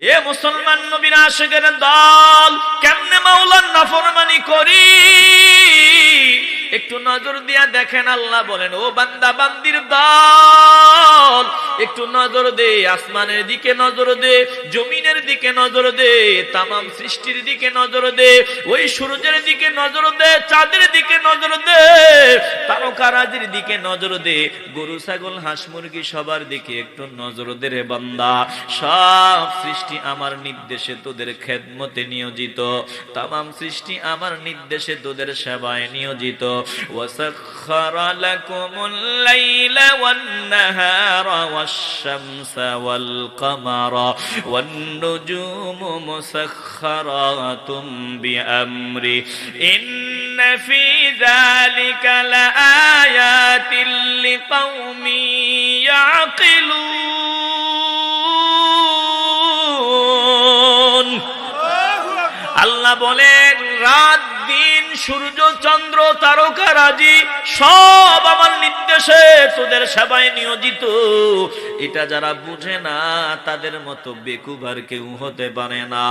এ মুসলমান নবীর আশিকের দল, কেমনে মাওলার নাফরমানি করি একটু নজর দিয়া দেখেন। আল্লাহ বলেন, ও বান্দা বান্দির দল, একটু নজর দে, আসমানের দিকে নজর দে, জমিনের দিকে নজর দে, তামাম সৃষ্টির দিকে নজর দে, ওই সূর্যের দিকে নজর দে, চাঁদের দিকে নজর দে, তারকারাজির দিকে নজর দে, গরু ছাগল হাঁস মুরগি সবার দিকে একটু নজর দে রে বান্দা। সব সৃষ্টি আমার নির্দেশে তোদের খেদমতে নিয়োজিত, তামাম সৃষ্টি আমার নির্দেশে তোদের সেবায় নিয়োজিত। ওয়াসাখখারা লাকুমুল লাইলা ওয়ান নাহারা ওয়াশ-শামসা ওয়াল কামারা ওয়ান নুজুমু মুসাখখারাতুম বিআমরি ইন্না ফী যালিকা লাআয়াতিল লিকাউমিন ইয়াকিলুন। আল্লাহ বলেন, রাত দিন সূর্য চন্দ্র তারকারাজি সব আমার নির্দেশে তোদের সেবায় নিয়োজিত। এটা যারা বুঝে না তাদের মতো বেকুব আর কেউ হতে পারে না।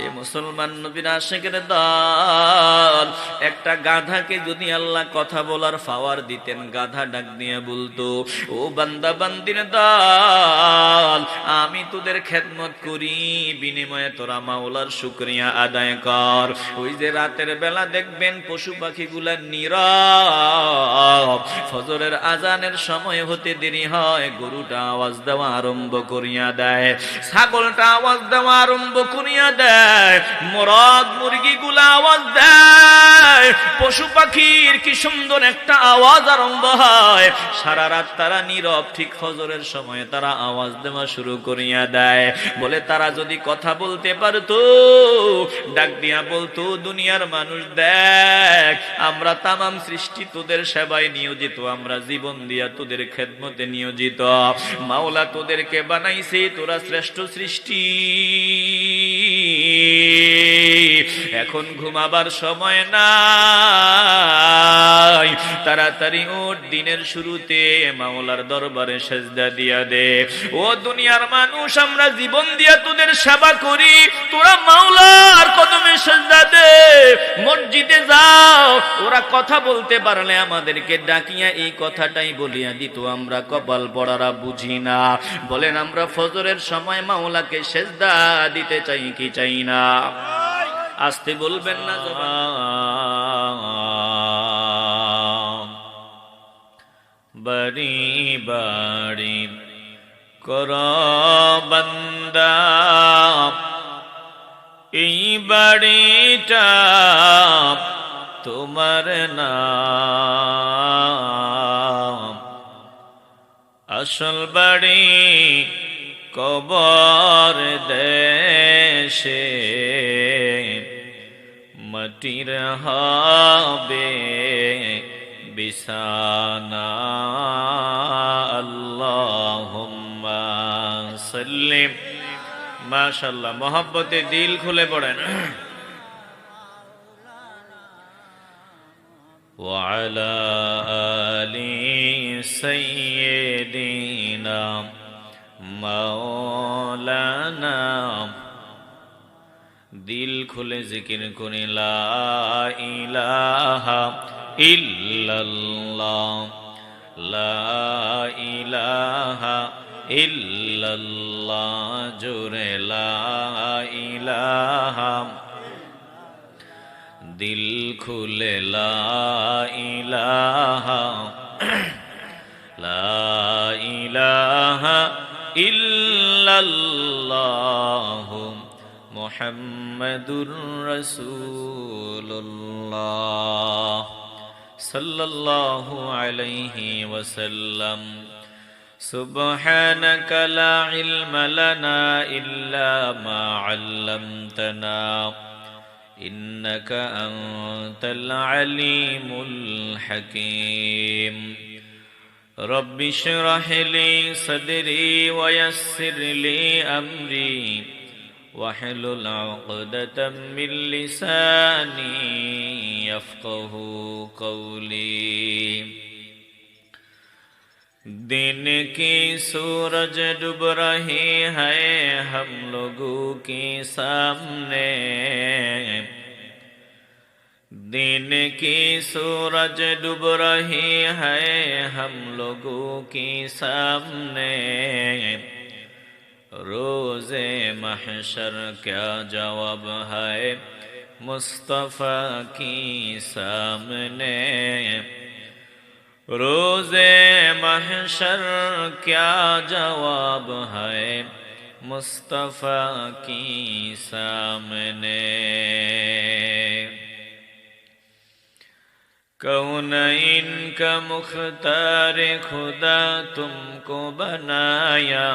এ মুসলমান নবীর আশিকের দল, একটা গাধাকে যদি আল্লাহ কথা বলার পাওয়ার দিতেন, গাধা ডাক দিয়ে বলতো, ও বান্দা বান্দির দল, আমি তোদের খেদমত করি, বিনিময়ে তোরা মাওলার শুকরিয়া আদায় কর। ওই যে রাতের বেলা দেখবেন পশু পাখিগুলা নীরব, ফজরের আজানের সময় হতে দেরি হয়, গরুটা আওয়াজ দেওয়া আরম্ভ করিয়া দেয়, ছাগলটা আওয়াজ দেওয়া আরম্ভ করিয়া দেয়, মোরগ মুরগিগুলা আওয়াজ দেয়, পশু পাখির কি সুন্দর একটা আওয়াজ আরম্ভ হয়। সারা রাত তারা নীরব, ঠিক ফজরের সময় তারা আওয়াজ দেওয়া শুরু করিয়া দেয়। বলে তারা যদি কথা বলতে পারতো, ডাক দিয়া বলতো, দুনিয়ার মানুষ দেখ, আমরা তামাম সৃষ্টি তোদের সেবায় নিয়োজিত, আমরা জীবন দিয়া তোদের খেদমতে নিয়োজিত। মাওলা তোদেরকে বানাইছে, তোরা শ্রেষ্ঠ সৃষ্টি, এখন ঘুমাবার সময় নাই, তাড়াতাড়ি ওঠ, দিনের শুরুতে মাওলার দরবারে সেজদা দিয়া দে। ও দুনিয়ার মানুষ, আমরা জীবন দিয়া তোদের সেবা করি, তোরা মাওলার কদমে সেজদা দে। মসজিদে যাও, ওরা কথা বলতে পারলে আমাদেরকে ডাকিয়া এই কথাটাই বলিয়া দিত, আমরা কপাল পড়ারা বুঝি না। বলেন, আমরা ফজরের সময় মাওলাকে সেজদা দিতে চাই কি চাই না? আসতে বলবেন না জবান। বাড়ি বাড়ি কর বান্দা, এই বাড়িটা তোমার নাম, আসল বাড়ি কবর দেশে, মাটির হবে বিছানা। আল্লাহুম্মা সাল্লি। মাশাআল্লাহ, মোহাব্বতে দিল খুলে পড়েন। ওয়া আলা আলি সাইয়্যিদিনা মাওলানা। দিল খুলে জিকির করি, লা ইলাহা ইল্লাল্লাহ, লা ইলাহা ইল্লাল্লাহ, জোরে লা ইলাহা। দিল খুলে লা ইলাহা, লা ইলাহা ইল্লাল্লাহ, মুহাম্মাদুর রাসূলুল্লাহ সাল্লাল্লাহু আলাইহি ওয়াসাল্লাম। সুবহানাকা লা ইলমা লানা ইল্লা মা আল্লামতানা ইন্নাকা আনতাল আলিমুল হাকীম। রব্বি ইশরাহ লি সাদরি ওয়া ইয়াসসির লি আমরি واحلل عقدة من لساني يفقه قولي. दिन की सूरज डूब रही है हम लोगों के सामने, दिन की सूरज डूब रही है हम लोगों के सामने, रोज़े महशर क्या जवाब है मुस्तफ़ा की सामने, रोज़े महशर क्या जवाब है मुस्तफ़ा की सामने। कौनैन का मुख्तार खुदा तुमको बनाया,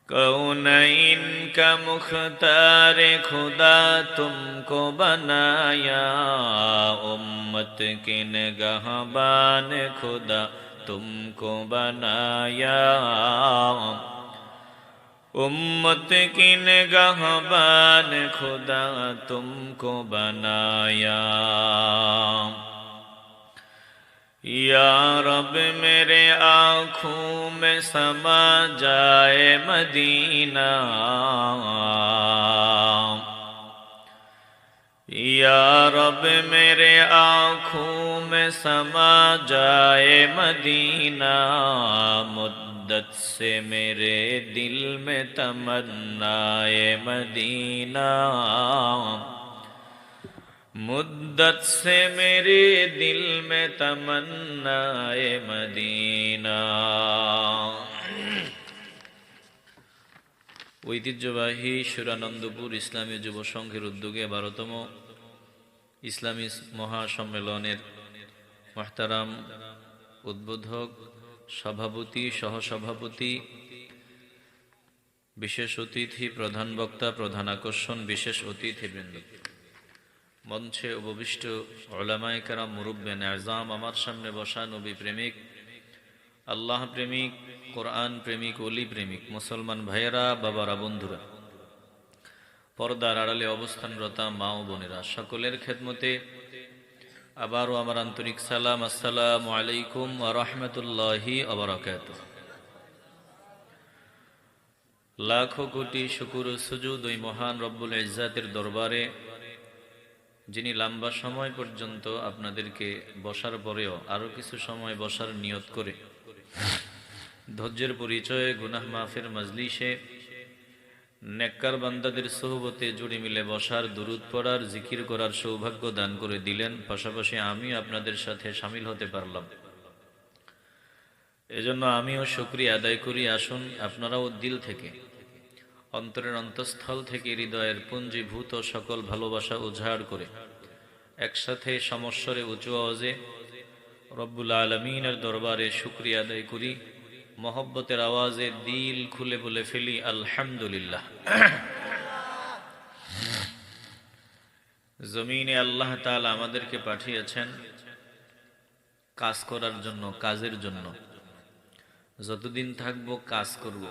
कौनैन का मुख्तार खुदा तुमको बनाया, उम्मत की निगाहबान खुदा तुमको बनाया, उम्मत की निगाहबान खुदा तुमको बनाया। या रब मेरे आँखों में समा जाए मदीना, या रब मेरे आँखों में समा जाए मदीना, मुद्दत से मेरे दिल में तमन्नाए मदीना, मुद्दत से मेरे दिल में तमन्नाए मदीना। ঐতিহ্যবাহী সুরানন্দপুর ইসলামী যুব সংঘের উদ্যোগে 12তম ইসলামী মহাসম্মেলনের মুহতারাম উদ্বোধক, সভাপতি, সহসভাপতি, বিশেষ অতিথি, প্রধান বক্তা, প্রধান আকর্ষণ, বিশেষ অতিথিবৃন্দ, মঞ্চে উপবিষ্ট উলামায়ে কেরাম, মুরব্বিয়ানে আযম, আমার সামনে বসা নবী প্রেমিক, আল্লাহ প্রেমিক, কোরআন প্রেমিক, ওলি প্রেমিক মুসলমান ভাইয়েরা, বাবারা, বন্ধুরা, পর্দার আড়ালে অবস্থানরতা মা ও বোনেরা, সকলের খেদমতে আবারও আমার আন্তরিক সালাম। আসসালামু আলাইকুম ওয়া রাহমাতুল্লাহি ওয়া বারাকাতুহু। লাখো কোটি শুকর ও সুজুদ ওই মহান রব্বুল ইজ্জাতের দরবারে, যিনি লম্বা সময় পর্যন্ত আপনাদেরকে বসার পরেও আরো কিছু সময় বসার নিয়ত করে ধৈর্যের পরিচয়ে গুনাহ মাফের মজলিসে নেককার বান্দাদের সোহবতে জুড়ে মিলে বসার, দুরূদ পড়ার, জিকির করার সৌভাগ্য দান করে দিলেন। পাশাপাশি আমি আপনাদের সাথে শামিল হতে পারলাম, এজন্য আমিও শুকরিয়া আদায় করি। আসুন আপনারাও দিল থেকে, অন্তরের অন্তঃস্থল থেকে, হৃদয়ের পুঞ্জীভূত সকল ভালোবাসা উজাড় করে একসাথে সমস্বরে উঁচু আওয়াজে রব্বুল আলামিনের দরবারে শুকরিয়া আদায় করি। মহব্বতের আওয়াজে দিল খুলে বলে ফেলি আলহামদুলিল্লাহ। জমিনে আল্লাহ তাআলা আমাদেরকে পাঠিয়েছেন কাজ করার জন্য, কাজের জন্য। যতদিন থাকবো কাজ করব।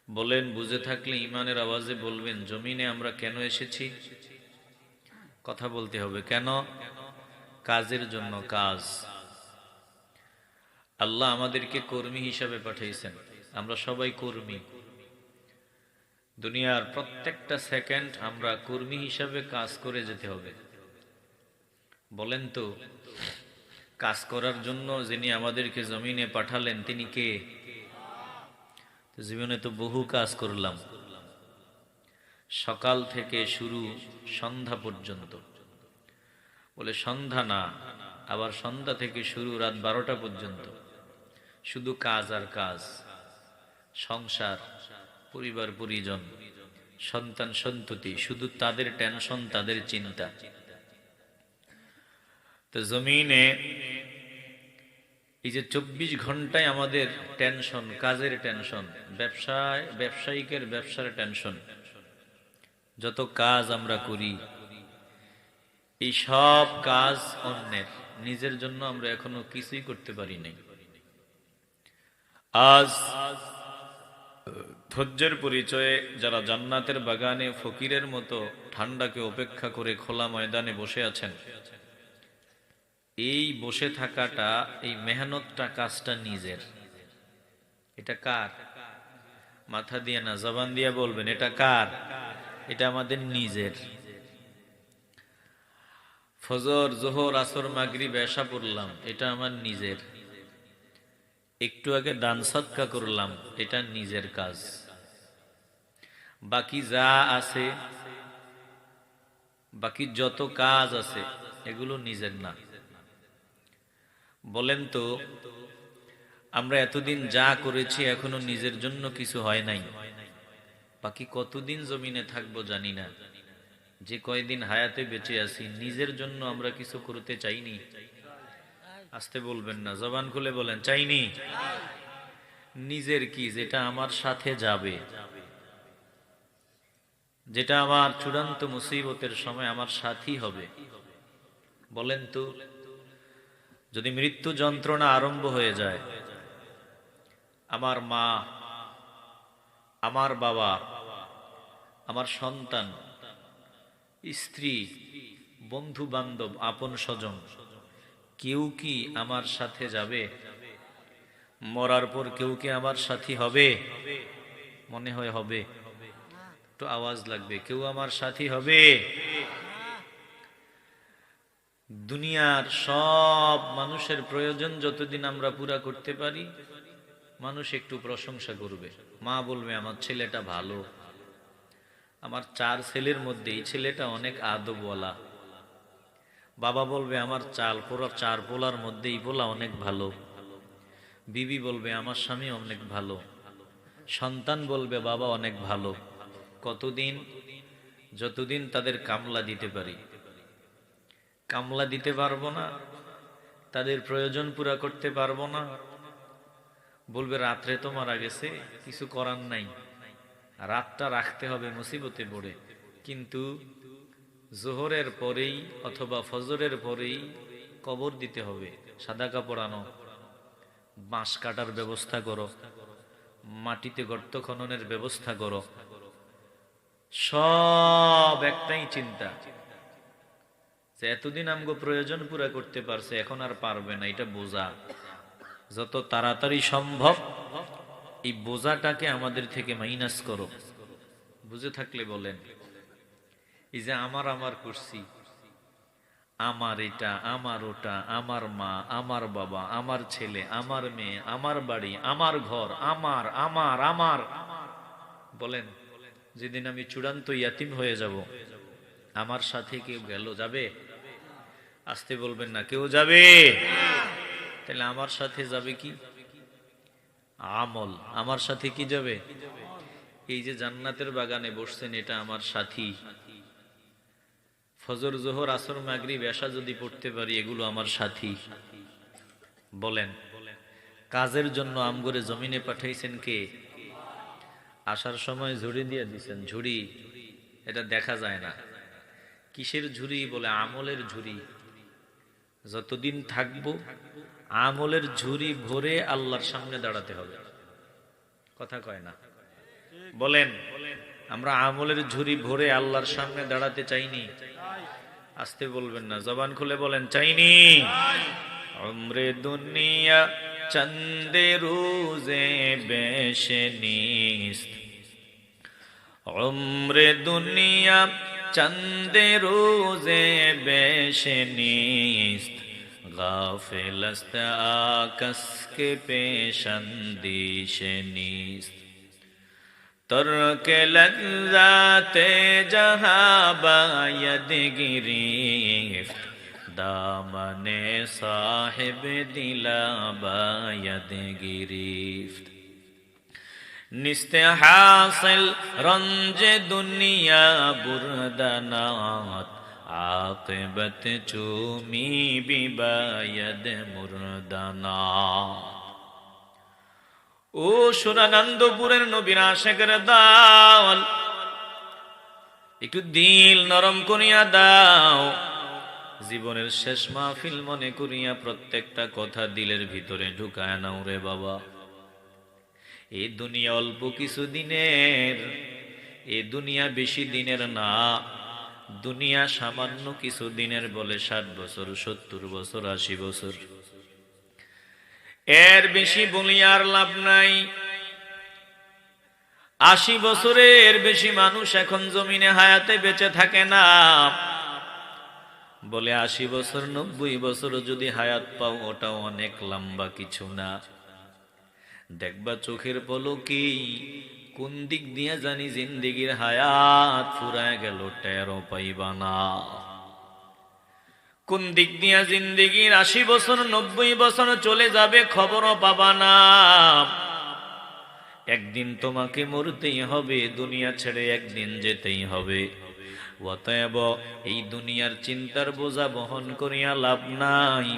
বলেন, বুঝে থাকলে ইমানের আওয়াজে বলবেন, জমিনে আমরা কেন এসেছি? কথা বলতে হবে, কেন? কাজের জন্য। কাজ। আল্লাহ আমাদেরকে কর্মী হিসাবে পাঠিয়েছেন। আমরা সবাই কর্মী। দুনিয়ার প্রত্যেকটা সেকেন্ড আমরা কর্মী হিসাবে কাজ করে যেতে হবে। বলেন তো, কাজ করার জন্য যিনি আমাদেরকে জমিনে পাঠালেন তিনি কে? জীবনে তো বহু কাজ করলাম, সকাল থেকে শুরু সন্ধ্যা পর্যন্ত। বলে সন্ধ্যা না, আবার সন্ধ্যা থেকে শুরু রাত 12টা পর্যন্ত শুধু কাজ আর কাজ। সংসার, পরিবার পরিজন, সন্তান সন্ততি, শুধু তাদের টেনশন, তাদের চিন্তা। তো জমিনে এই যে 24 ঘন্টায় আমাদের টেনশন, কাজের টেনশন, ব্যবসায়িকের ব্যবসার টেনশন, যত কাজ আমরা করি এই সব কাজ অন্যের, নিজের জন্য আমরা এখনো কিছুই করতে পারি নাই। আজ ধৈর্যের পরিচয়ে যারা জান্নাতের বাগানে ফকিরের মতো ঠান্ডাকে উপেক্ষা করে খোলা ময়দানে বসে আছেন, এই বসে থাকাটা, এই মেহনতটা, কাজটা নিজের। এটা কার? মাথা দিয়ে না, জবান দিয়ে বলবেন, এটা কার? এটা আমাদের নিজের। ফজর, জোহর, আসর, মাগরিব, এশা পড়লাম, এটা আমার নিজের। একটু আগে দান সদকা করলাম, এটা নিজের কাজ। বাকি যা আছে, বাকি যত কাজ আছে, এগুলো নিজের না। বলেন তো, আমরা এতদিন যা করেছি এখনো নিজের জন্য কিছু হয় নাই। বাকি কতদিন জমিনে থাকবো জানি না। যে কয়দিন হায়াতে বেঁচে আছি, নিজের জন্য আমরা কিছু করতে চাইনি। আসতে বলবেন না, জবান খুলে বলেন, চাইনি। নিজের কি? যেটা আমার সাথে যাবে, যেটা আমার চূড়ান্ত মুসিবতের সময় আমার সাথী হবে। বলেন তো, যদি মৃত্যু যন্ত্রণা আরম্ভ হয়ে যায়, আমার মা, আমার বাবা, আমার সন্তান, স্ত্রী, বন্ধু বান্ধব, আপন স্বজন, কেউ কি আমার সাথে যাবে? মরার পর কেউ কি আমার সাথী হবে? মনে হয় হবে। একটু আওয়াজ লাগবে, কেউ আমার সাথী হবে? দুনিয়ার সব মানুষের প্রয়োজন যতদিন আমরা পুরা করতে পারি, মানুষ একটু প্রশংসা করবে। মা বলবে, আমার ছেলেটা ভালো, আমার 4 ছেলের মধ্যে এই ছেলেটা অনেক আদবওয়ালা। বাবা বলবে, আমার 4 পোলার মধ্যে এই পোলা অনেক ভালো। বিবি বলবে, আমার স্বামী অনেক ভালো। সন্তান বলবে, বাবা অনেক ভালো। কতদিন? যতদিন তাদের কামলা দিতে পারি। কামলা দিতে পারবো না, তাদের প্রয়োজন পুরা করতে পারবো না, বলবে রাত্রে তো মারা গেছে, কিছু করার নাই, রাতটা রাখতে হবে মুসিবতে পড়ে। কিন্তু জোহরের পরেই অথবা ফজরের পরেই কবর দিতে হবে। সাদা কাপড় আনো, বাঁশ কাটার ব্যবস্থা করো, মাটিতে গর্ত খননের ব্যবস্থা করো। সব একটাই চিন্তা, যে এতদিন আমগো প্রয়োজন পুরা করতে পারছে, এখন আর পারবে না, এটা বোঝা। যত তাড়াতাড়ি সম্ভব এই বোঝাটাকে আমাদের থেকে মাইনাস করো। বুঝে থাকলে বলেন, এই যে আমার আমার করছি, আমার এটা, আমার ওটা, আমার মা, আমার বাবা, আমার ছেলে, আমার মেয়ে, আমার বাড়ি, আমার ঘর, আমার আমার আমার বলেন, যেদিন আমি চূড়ান্ত ইয়াতিম হয়ে যাব, আমার সাথে কেউ গেল, যাবে? আসতে বলবেন না, কেউ যাবে? তাহলে আমার সাথে যাবে কি? আমল। আমার সাথে কি যাবে? এই যে জান্নাতের বাগানে বসছেন, এটা আমার সাথী। ফজর, জোহর, আসর, মাগরিব, এশা যদি পড়তে পারি, এগুলো আমার সাথী। বলেন, কাজের জন্য আমগরে জমিনে পাঠাইছেন কে? আসার সময় ঝুড়ি দিয়ে দিছেন। ঝুড়ি এটা দেখা যায় না, কিসের ঝুড়ি? বলে আমলের ঝুড়ি। যতদিন থাকবো আমলের ঝুড়ি ভরে আল্লাহর সামনে দাঁড়াতে হবে। কথা কয় না? বলেন, আমরা আমলের ঝুড়ি ভরে আল্লাহর সামনে দাঁড়াতে চাইনি? আসতে বলবেন না, জবান খুলে বলেন, চাইনি। উমরে দুনিয়া চন্দে রোজে বেশে নিস্ত, উমরে দুনিয়া চন্দে রোজে বেশে নিস্ত, গাফিল আস্ত আকাশ কে পেশান্দিশে নিস্ত, তরকে লজ্জাতে জাহাঁ বায়দ গিরিফত, দামনে সাহিব দিলা বায়দ গিরিফত, নিস্তে হাসিল রঞ্জ দুনিয়া বুরদানাত, আকিবত চুমি বিবায়দ মুরদানাত। ও সোনানন্দপুরের নবীর আশিকের দল, একটু দিল নরম করিয়া দাও। জীবনের শেষ মাহফিল মনে করিয়া প্রত্যেকটা কথা দিলের ভিতরে ঢুকায় নাও রে বাবা। এই দুনিয়া অল্প কিছু দিনের, এই দুনিয়া বেশি দিনের না। দুনিয়া সামান্য কিছু দিনের বলে 60 বছর, 70 বছর, 80 বছর, এর বেশি বলি আর লাভ নাই। 80 বছরের বেশি মানুষ এখন জমিনে হায়াতে বেঁচে থাকে না। বলে 80 বছর 90 বছর যদি হায়াত পাও ওটাও অনেক লম্বা কিছু না। দেখবা চোখের পলকে কোন দিক দিয়ে জানি জিন্দেগির হায়াত ফুরায় গেল, টেরও পাইবা না। কোন দিক দিয়া জিন্দেগির 80 বছর 90 বছর চলে যাবে খবরও পাবা না। একদিন তোমাকে মরতেই হবে, দুনিয়া ছেড়ে একদিন যেতেই হবে। অতএব এই দুনিয়ার চিন্তার বোঝা বহন করিয়া লাভ নাই।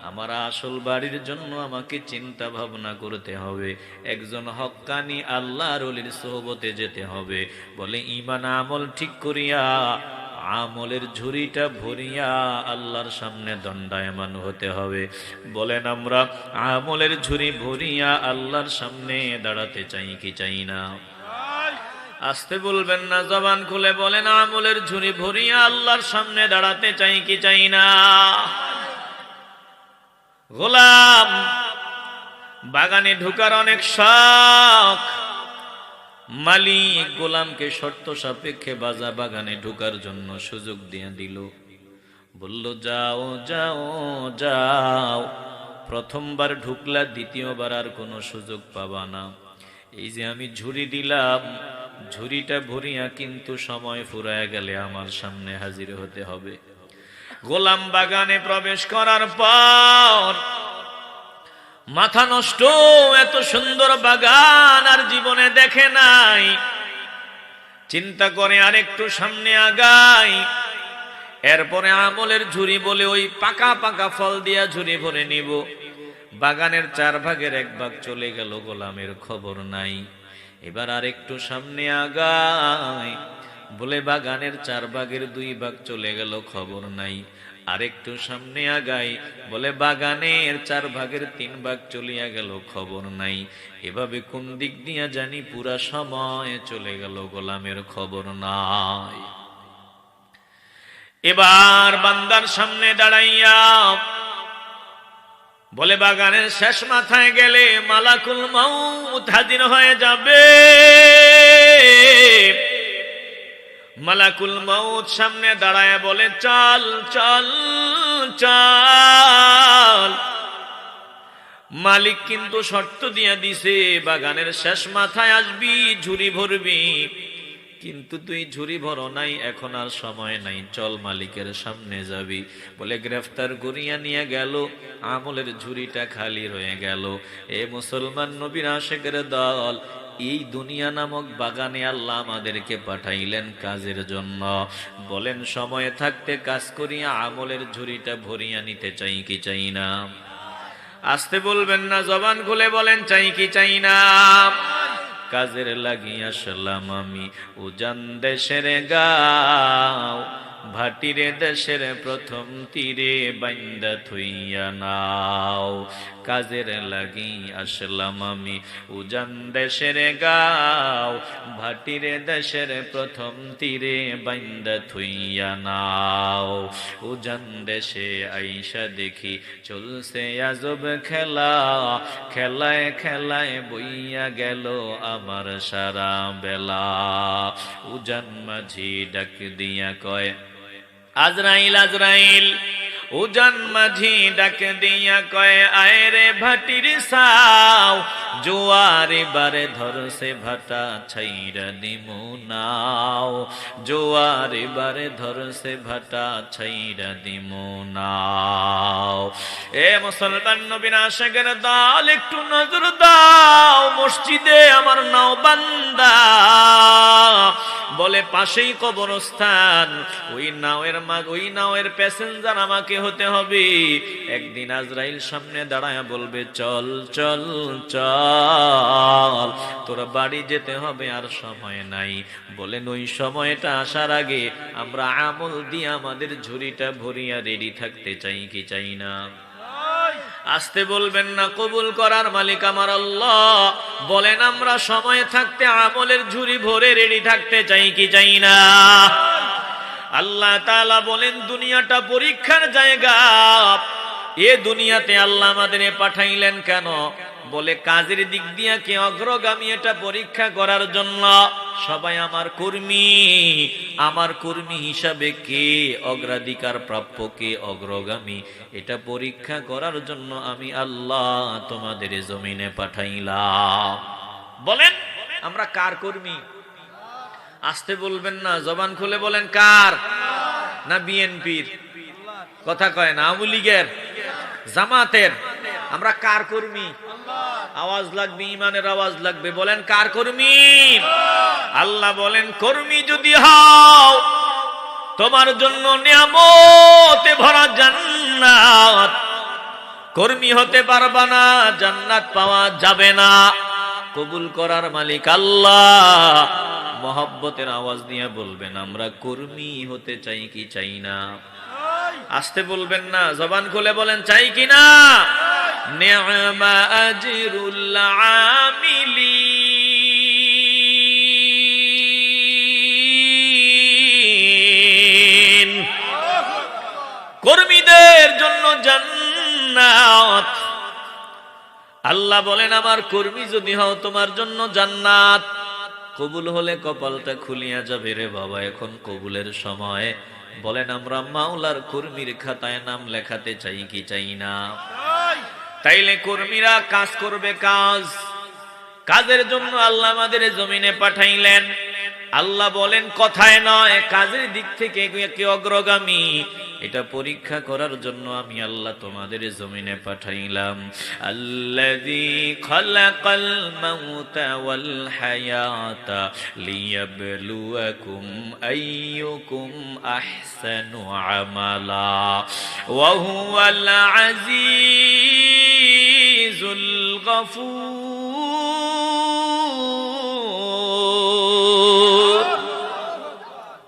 আমার আসল বাড়ির জন্য আমাকে চিন্তা ভাবনা করতে হবে। একজন হক্কানি আল্লাহর ওলির সোহবতে যেতে হবে। বলে ঈমান আমল ঠিক করিয়া আমলের ঝুড়িটা ভরিয়া আল্লাহর সামনে দণ্ডায়মান হতে হবে। বলেন আমরা আমলের ঝুড়ি ভরিয়া আল্লাহর সামনে দাঁড়াতে চাই কি চাই না? আসতে বলবেন না, জবান খুলে বলেন আমলের ঝুড়ি ভরিয়া আল্লাহর সামনে দাঁড়াতে চাই কি চাই না? গোলাম বাগানে ঢোকার অনেক শখ। মালিক গোলামকে শর্ত সাপেক্ষে বাগানে ঢোকার জন্য সুযোগ দিয়ে দিল। বলল যাও যাও যাও, প্রথমবার ঢুকলা, দ্বিতীয়বার আর কোনো সুযোগ পাবা না। এই যে আমি ঝুড়ি দিলাম, ঝুড়িটা ভরিয়া কিন্তু সময় ফুরায় গেলে আমার সামনে হাজির হতে হবে। গোলাম বাগানে প্রবেশ করার পর মাথা নষ্ট, এত সুন্দর বাগান আর জীবনে দেখে নাই। চিন্তা করে আরেকটু সামনে আগাই। এরপরে আমলের ঝুড়ি বলে ওই পাকা পাকা ফল দিয়া ঝুড়ি ভরে নিব। বাগানের 4 ভাগের 1 ভাগ চলে গেল, গোলামের খবর নাই। এবার আরেকটু সামনে আগাই, বলে বাগানের 4 ভাগের 2 ভাগ চলে গেল, খবর নাই। আরেকটু সামনে আগাই, বলে বাগানের 4 ভাগের 3 ভাগ চলিয়া গেল, খবর নাই। এভাবে কোন দিক দিয়া জানি পুরা সময় চলে গেল, গোলামের খবর নাই। এবার বান্দার সামনে দাঁড়াইয়া বলে বাগানের শেষ মাথায় গেলে মালাকুল মউত হাজির হয়ে যাবে। মালাকুল মউত সামনে দাঁড়ায় বলে চল চল চল। মালিক কিন্তু শর্ত দিয়া দিছে, বাগানের শেষ মাথায় আসবি, ঝুড়ি ভরবি। কিন্তু তুই ঝুড়ি ভরো নাই, এখন আর সময় নাই, চল মালিকের সামনে যাবি। বলে গ্রেফতার করিয়া নিয়ে গেল, আমলের ঝুড়িটা খালি রয়ে গেল। এ মুসলমান নবীর আশেকের দল, এই দুনিয়া নামক বাগানে আল্লাহ আমাদেরকে পাঠাইলেন কাজের জন্য। বলেন সময় থাকতে কাজ করিয়া আমলের ঝুড়িটা ভরিয়া নিতে চাই কি চাই না? আসতে বলবেন না, জবান খুলে বলেন চাই কি চাই না? কাজের লাগিয়া আসলাম আমি উজান দেশের গাঁও, ভাটিরে দেশের প্রথম তীরে বাইন্দা থইয়া নাও। কাজের লাগি আসলাম আমি উজান দেশের গাঁও, ভাটিরে দেশের প্রথম তীরে বাইন্দা থইয়া নাও। উজান দেশে আইসা দেখি চলছে আজব খেলা, খেলায় খেলায় বইয়া গেল আমার সারা বেলা। উজান মাঝি ডাক দিয়া কয় আজরাইল আজরাইল। উজান মাঝি ডাক দিয়া কয় আয় রে ভাটির সাও, জোয়ার এবারে ধরছে ভাটা ছাইরা দিমু নাও। জোয়ার এবারে ধরছে ভাটা ছাইরা দিমু নাও। এ মুসলমান নবীর আশিকের দল, একটু নজর দাও, মসজিদে আমার নাও বান্দা। বলে পাশেই কবরস্থান, ওই নাওয়ের প্যাসেঞ্জার আমাকে হতে হবে। একদিন আজরাইল সামনে দাঁড়ায় বলবে চল চল চল, তোরা বাড়ি যেতে হবে, আর সময় নাই। বলেন ওই সময়টা আসার আগে আমরা আমল দিয়ে আমাদের ঝুড়িটা ভরিয়া রেডি থাকতে চাই কি চাই না? আসতে বলবেন না, কবুল করার মালিক আমার আল্লাহ। বলেন আমরা সময় থাকতে আমলের ঝুড়ি ভরে রেডি থাকতে চাই কি চাই না? আল্লাহ তাআলা বলেন দুনিয়াটা পরীক্ষার জায়গা। এ দুনিয়াতে আল্লাহ আমাদের পাঠাইলেন কেন? বলে কাজের দিক দিয়ে কে অগ্রগামী এটা পরীক্ষা করার জন্য। সবাই আমার কর্মী, আমার কর্মী হিসাবে কে অগ্রাধিকার প্রাপ্য, কে অগ্রগামী, এটা পরীক্ষা করার জন্য আমি আল্লাহ তোমাদের জমিনে পাঠাইলাম। বলেন আমরা কার কর্মী? আসতে বলবেন না, জবান খুলে বলেন কার? না বিএনপির? কথা কয় না। আওয়ামী লীগের, জামাতের? আমরা কার কর্মী? আওয়াজ লাগবে, ইমানের আওয়াজ লাগবে। বলেন কার কর্মী? আল্লাহ বলেন কর্মী যদি হও তোমার জন্য নিয়ামতে ভরা জান্নাত। কর্মী হতে পারবা না, জান্নাত পাওয়া যাবে না। কবুল করার মালিক আল্লাহ। মহব্বতের আওয়াজ নিয়ে বলবেন আমরা কর্মী হতে চাই কি চাই না? আসতে বলবেন না, জবান খুলে বলেন চাই কি না? নি'মা আজরুল আমিলিন। কর্মীদের জন্য জান্নাত। আল্লাহ বলেন আমার কর্মী যদি হও তোমার জন্য জান্নাত। কবুল হলে কপালটা খুলিয়া যাবে রে বাবা, এখন কবুলের সময়। বলেন আমরা মাওলার কর্মীর খাতায় নাম লেখাতে চাই কি চাই না? তাইলে কর্মীরা কাজ করবে, কাজের জন্য আল্লাহ আমাদের জমিনে পাঠাইলেন। আল্লাহ বলেন কথায় নয়, কাজের দিক থেকে কে অগ্রগামী এটা পরীক্ষা করার জন্য আমি আল্লাহ তোমাদের জমিনে পাঠাইলাম। আল্লাযী খালাকাল মাউতা ওয়াল হায়াতা লিয়াবলুয়াকুম আইয়ুকুম আহসানু আমালা ওয়া হুয়াল আজিজুল গফুর।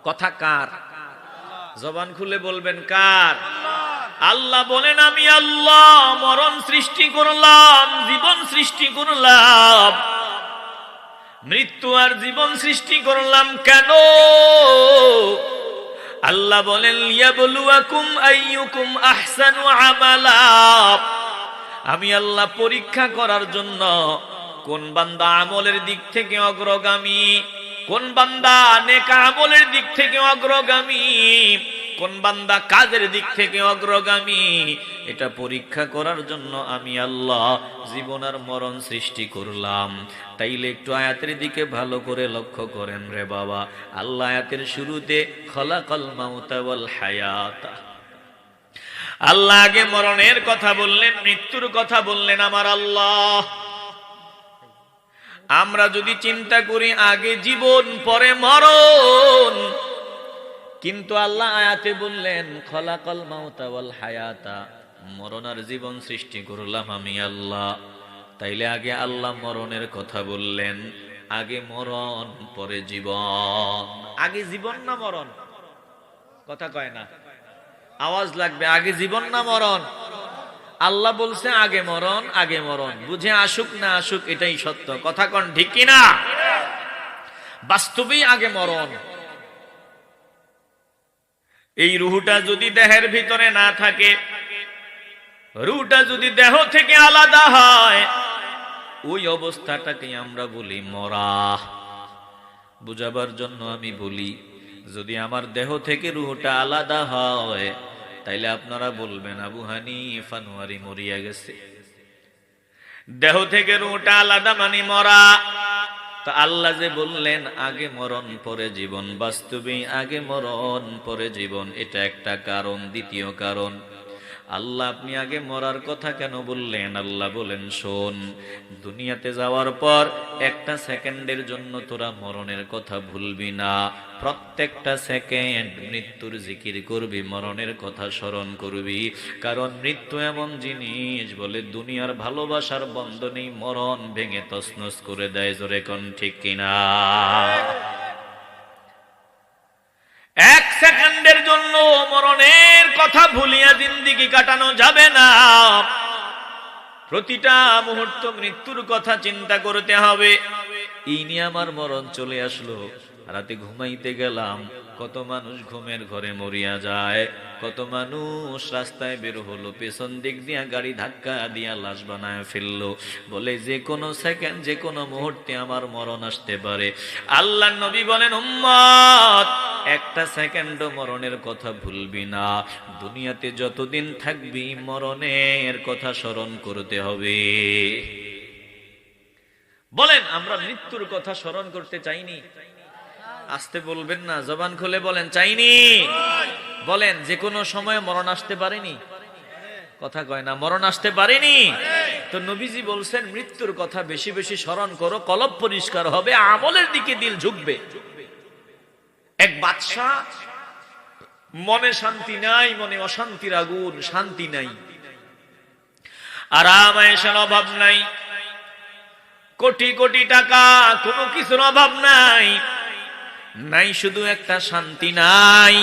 কথা কার? জবান খুলে বলবেন কার? আল্লাহ বলেন আমি আল্লাহ মরণ সৃষ্টি করলাম, জীবন সৃষ্টি করলাম, মৃত্যু আর জীবন সৃষ্টি করলাম কেন? আল্লাহ বলেন লিয়াবলুয়াকুম আইয়ুকুম আহসানু আমালা। আমি আল্লাহ পরীক্ষা করার জন্য কোন বান্দা আমলের দিক থেকে অগ্রগামী, কোন বান্দা নেক আমলের দিক থেকে অগ্রগামী, কোন বান্দা কাজের দিক থেকে অগ্রগামী, এটা পরীক্ষা করার জন্য আমি আল্লাহ জীবন আর মরণ সৃষ্টি করলাম। তাইলে একটু আয়াতের দিকে ভালো করে লক্ষ্য করেন রে বাবা। আল্লাহ আয়াতের শুরুতে খালাকাল মাউতা ওয়াল হায়াতা, আল্লাহ আগে মরণের কথা বললেন, মৃত্যুর কথা বললেন আমার আল্লাহ। আমরা যদি চিন্তা করি আগে জীবন পরে মরণ, কিন্তু আল্লাহ আয়াতে বললেন খালাকাল মাউতা ওয়াল হায়াতা, মরণ আর জীবন সৃষ্টি করলাম আমি আল্লাহ। তাইলে আগে আল্লাহ মরণের কথা বললেন, আগে মরণ পরে জীবন। আগে জীবন না মরণ? কথা কয় না, আওয়াজ লাগবে। আগে জীবন না মরণ? আল্লাহ বলছে আগে মরণ, আগে মরণ। বুঝে আসুক না আসুক এটাই সত্য। কথা কন ঠিক কিনা? বাস্তবেই আগে মরণ। এই রুহটা যদি দেহের ভিতরে না থাকে, রুহটা যদি দেহ থেকে আলাদা হয়, ওই অবস্থাটাকে আমরা বলি মরা। বুঝাবার জন্য আমি বলি, যদি আমার দেহ থেকে রুহটা আলাদা হয়, তাইলে আপনারা বলবেন আবু হানিফা নোয়ারি মরিয়া গেছে। দেহ থেকে রুহটা আলাদা মানে মরা। তো আল্লাহ যে বললেন আগে মরণ পরে জীবন, বাস্তবে আগে মরণ পরে জীবন, এটা একটা কারণ। দ্বিতীয় কারণ, আল্লাহ আপনি আগে মরার কথা কেন বললেন? আল্লাহ বলেন শোন, দুনিয়াতে যাওয়ার পর একটা সেকেন্ডের জন্য তোরা মরণের কথা ভুলবি না। প্রত্যেকটা সেকেন্ড মৃত্যুর জিকির করবি, মরণের কথা স্মরণ করবি। কারণ মৃত্যু এমন জিনিস, বলে দুনিয়ার ভালোবাসার বন্ধনেই মরণ ভেঙে তছনছ করে দেয়। জোরে কোন ঠিক কিনা? এক সেকেন্ডের জন্য মরণের কথা ভুলিয়া জিন্দেগি কাটানো যাবে না। প্রতিটা মুহূর্ত মৃত্যুর কথা চিন্তা করতে হবে। এই নিয়ে আমার মরণ চলে আসলো, রাতে ঘুমাইতে গেলাম, কত মানুষ ঘুমের ঘরে মরিয়া যায়, কত মানুষ রাস্তায় বের হলো, পেছন দিক দিয়া গাড়ি ধাক্কা দিয়া লাশ বানায় ফেললো, বলে যে কোনো সেকেন্ড, যে কোনো মুহূর্তে আমার মরণ আসতে পারে। আল্লাহর নবী বলেন, উম্মত একটা সেকেন্ডও মরণের কথা ভুলবি না, দুনিয়াতে যতদিন থাকবি মরণের কথা স্মরণ করতে হবে। বলেন আমরা মৃত্যুর কথা স্মরণ করতে চাইনি? আসতে বলবেন না, জবান খুলে বলেন চাইনি। বলেন যে কোনো সময় মরণ আসতে পারেনি? কথা কয় না, মরণ আসতে পারেনি। তো নবীজি বলছেন মৃত্যুর কথা বেশি বেশি স্মরণ করো, কলব পরিষ্কার হবে, আমলের দিকে দিল ঝুঁকবে। এক বাদশা, মনে শান্তি নাই, মনে অশান্তির আগুন, শান্তি নাই, আরাম আয়েশের অভাব নাই, কোটি কোটি টাকা, কোনো কিছুর অভাব নাই, নাই শুধু একটা শান্তি নাই।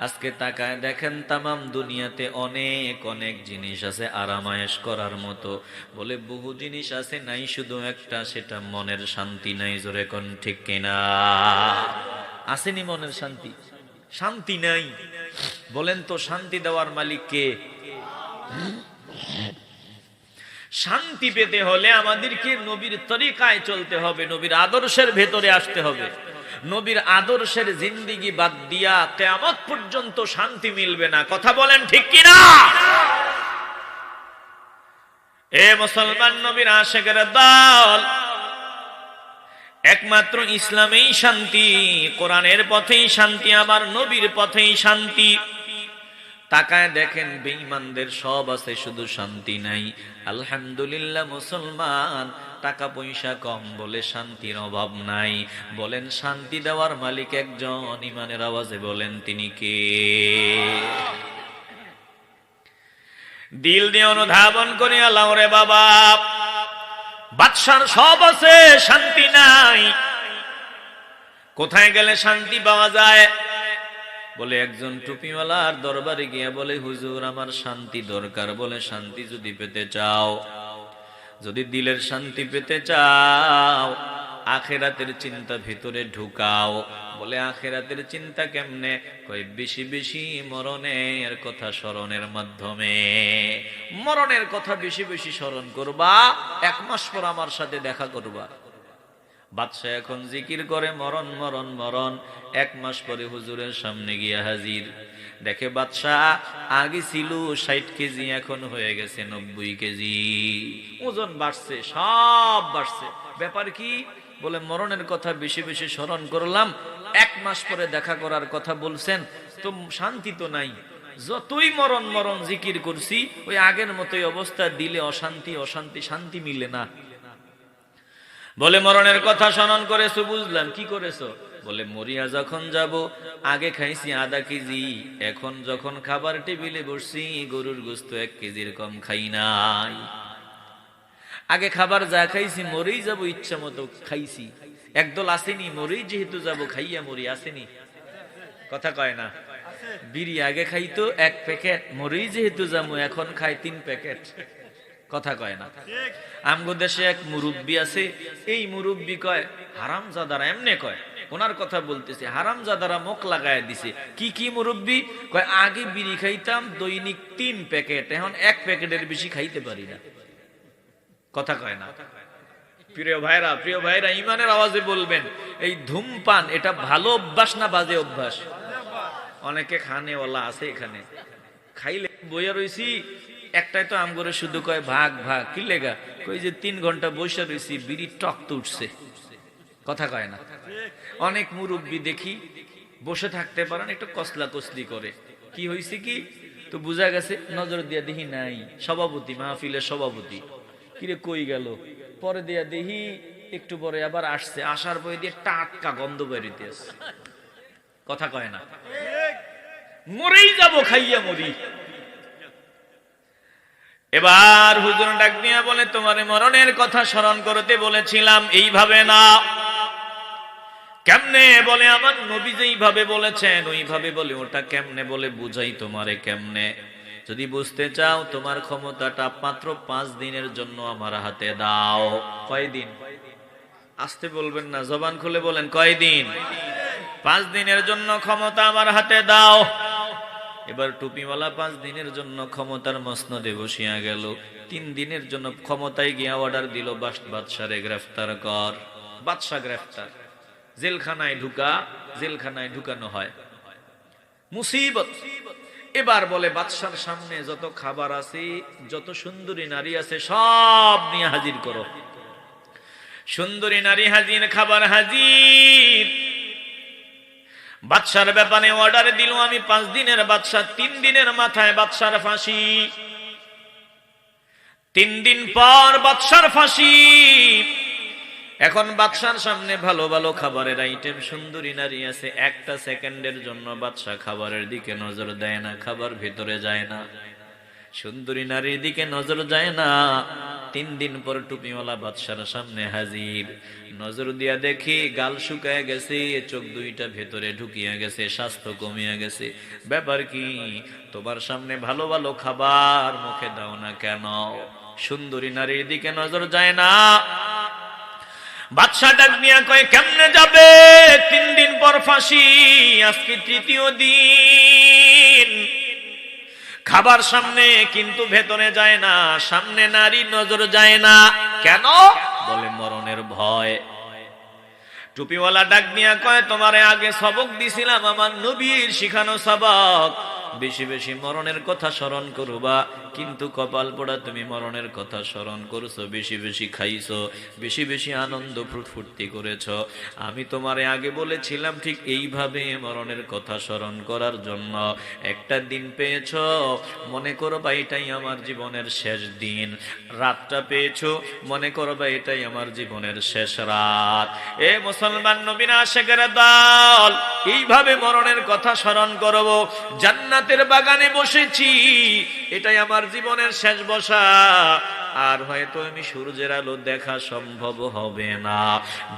আজকে তাকায় দেখেন তামাম দুনিয়াতে অনেক অনেক জিনিস আছে আরাম আয়েশ করার মতো, বলে বহু জিনিস আছে, নাই শুধু একটা, সেটা মনের শান্তি নাই। জোরে কোন ঠিক কিনা? আসেনি মনের শান্তি? শান্তি নাই। বলেন তো শান্তি দেওয়ার মালিক কে? শান্তি পেতে হলে আমাদেরকে নবীর তরিকায় চলতে হবে, নবীর আদর্শের ভেতরে আসতে হবে। নবীর আদর্শের জিন্দেগি বাদ দিয়া কিয়ামত পর্যন্ত শান্তি মিলবে না। কথা বলেন ঠিক কিনা? এ মুসলমান নবীর আশিকের দল, একমাত্র ইসলামেই শান্তি, কোরআনের পথেই শান্তি, আবার নবীর পথেই শান্তি। তাকায় দেখেন বেঈমানদের সব আছে, শুধু শান্তি নাই। আলহামদুলিল্লাহ মুসলমান, টাকা পয়সা কম বলে শান্তির অভাব নাই। বলেন শান্তি দেওয়ার মালিক একজন, ইমানের আওয়াজে বলেন তিনি কে? দিল দিয়ে অনুধাবন করি, আল্লাহ রে বাবা, বাদশার সব আছে, শান্তি নাই। কোথায় গেলে শান্তি পাওয়া যায়? বলে একজন টুপিওয়ালার দরবারে গিয়া বলে, হুজুর আমার শান্তি দরকার। বলে শান্তি যদি পেতে চাও, যদি দিলের শান্তি পেতে চাও, আখিরাতের চিন্তা ভিতরে ঢুকাও। বলে আখিরাতের চিন্তা কেমনে? কই বেশি বেশি মরণের কথা স্মরণের মাধ্যমে। মরণের কথা বেশি বেশি স্মরণ করবা, 1 মাস পর আমার সাথে দেখা করবা। বাদশা এখন জিকির করে মরণ মরণ মরণ, 1 মাস পরে হুজুরের সামনে গিয়া হাজির। দেখে বাদশা আগে ছিল 60 কেজি, এখন হয়ে গেছে 90 কেজি। ওজন বাড়ছে, সব বাড়ছে। ব্যাপার কি? বলে মরণের কথা বেশি বেশি স্মরণ করলাম, 1 মাস পরে দেখা করার কথা বলছেন, তো শান্তি তো নাই। যতই মরণ মরণ জিকির করছি, ওই আগের মতোই অবস্থা, দিলে অশান্তি অশান্তি, শান্তি মিলে না। বলে মরণের কথা স্মরণ করেছো, বুঝলাম, কি করেছো? বলে মরিয়া যখন যাব, আগে খাইছি আধা কেজি, এখন যখন খাবার টেবিলে বসছি, গরুর গোশত 1 কেজির কম খাই নাই। আগে খাবার যা খাইছি, মরেই যাব ইচ্ছা মতো খাইছি। একদল আসেনি, মরেই যেহেতু যাব খাইয়া মরি, আসেনি? কথা কয় না। বিড়ি আগে খাইতো 1 প্যাকেট, মরেই যেহেতু যাবো এখন খাই 3 প্যাকেট। কথা কয় না। আমগো দেশে এক মুরব্বী আছে, এই মুরব্বী কয় হারামজাদারা, এমনে কয়, ওনার কথা বলতেছে, হারামজাদারা মুখ লাগায় দিছে। কি কি মুরব্বী? কয় আগে বিড়ি খাইতাম দৈনিক 3 প্যাকেট, এখন 1 প্যাকেটের বেশি খাইতে পারি না। কথা কয় না। প্রিয় ভাইরা, ইমানের আওয়াজে বলবেন, এই ধূমপান এটা ভালো অভ্যাস না বাজে অভ্যাস? অনেকে খানেওয়ালা আছে এখানে, খাইলে বইয়া রইছি, একটাই তো আমগরে শুধু কয় ভাগ ভাগ, কি লেগা? কই যে 3 ঘন্টা বসে রইছি, বিড়ি টক তো উঠছে। কথা কয় না। অনেক মুরব্বী দেখি বসে থাকতে পারেন, একটু কসলা কসলি করে। কি হয়েছে কি? তো বুঝা গেছে, নজর দিয়া দেখি নাই সভাপতি, মাহফিলের সভাপতি। কিরে কই গেল? পরে দিয়া দেখি একটু পরে আবার আসছে, আসার পরে দিয়ে টাটকা গন্ধ বেরিতে আসছে। কথা কয় না। মরেই যাব, খাইয়া মরি। এবার হুজুর ডাক দিয়া বলে, তোমারে মরণের কথা স্মরণ করতে বলেছিলাম, এইভাবে না। কেমনে? বলে আমার নবী যেইভাবে বলেছেন ওইভাবে। বলে ওটা কেমনে? বলে বুঝাই তোমারে কেমনে। যদি বুঝতে চাও, তোমার ক্ষমতাটা মাত্র 5 দিনের জন্য আমার হাতে দাও। কয়দিন? আসতে বলবেন না, জবান খুলে বলেন কয়দিন? 5 দিনের জন্য ক্ষমতা আমার হাতে দাও। এবার টুপিওয়ালা 5 দিনের জন্য ক্ষমতার মসনদে বসিয়া গেল। 3 দিনের জন্য ক্ষমতায় গিয়া অর্ডার দিল, বাদশারে গ্রেফতার কর। বাদশা গ্রেফতার, জেলখানায় ঢুকানো হয়। মুসিবত। এবার বলে বাদশার সামনে যত খাবার আছে, যত সুন্দরী নারী আছে, সব নিয়ে হাজির করো। সুন্দরী নারী হাজির, খাবার হাজির। বাদশার ব্যাপারে অর্ডার দিল, আমি 5 দিনের বাদশা, 3 দিনের মাথায় বাদশার ফাঁসি। 3 দিন পর বাদশার ফাঁসি। এখন বাদশার সামনে ভালো ভালো খাবারের আইটেম, সুন্দরী নারী আছে। 1টা সেকেন্ডের জন্য বাদশা খাবারের দিকে নজর দেয় না, খাবার ভিতরে যায় না, সুন্দরী নারীর দিকে নজর যায় না। 3 দিন পর টুপিওয়ালা বাদশার সামনে হাজির। নজর দিয়া দেখি গাল শুকায় গেছে, চোখ 2টা ভেতরে ঢুকিয়া গেছে, স্বাস্থ্য কমিয়া গেছে। ব্যাপার কি? তোমার সামনে ভালো ভালো খাবার মুখে দাও না কেন? সুন্দরী নারীর দিকে নজর যায় না। বাদশা ডাক নিয়া কয়, কেমনে যাবে? 3 দিন পর ফাঁসি, আজকে 3য় দিন। খাবার সামনে কিন্তু ভেতরে যায় না, সামনে নারী নজর যায় না কেন? বলে মরণের ভয়। টুপিওয়ালা ডাক নিয়া কয়, তোমারে আগে সবক দিছিলাম, আমার নবীর শিখানো সবক, বেশি বেশি মরণের কথা স্মরণ করবা, কিন্তু কপাল পোড়া তুমি মরণের কথা স্মরণ করছো, বেশি বেশি খাইছো, বেশি বেশি আনন্দ ফুর্তি করেছো। আমি তোমারে আগে বলেছিলাম ঠিক এইভাবে মরণের কথা স্মরণ করার জন্য। একটা দিন পেয়েছো, মনে করবা এটাই আমার জীবনের শেষ দিন। রাতটা পেয়েছো, মনে করবা এটাই আমার জীবনের শেষ রাত। এ মুসলমান নবীর আশিকের দল, এইভাবে মরণের কথা স্মরণ করব। জান্নাতের বাগানে বসেছি, এটাই আমার জীবনের শেষ বসা, আর হয়তো আমি সূর্যের আলো দেখা সম্ভব হবে না।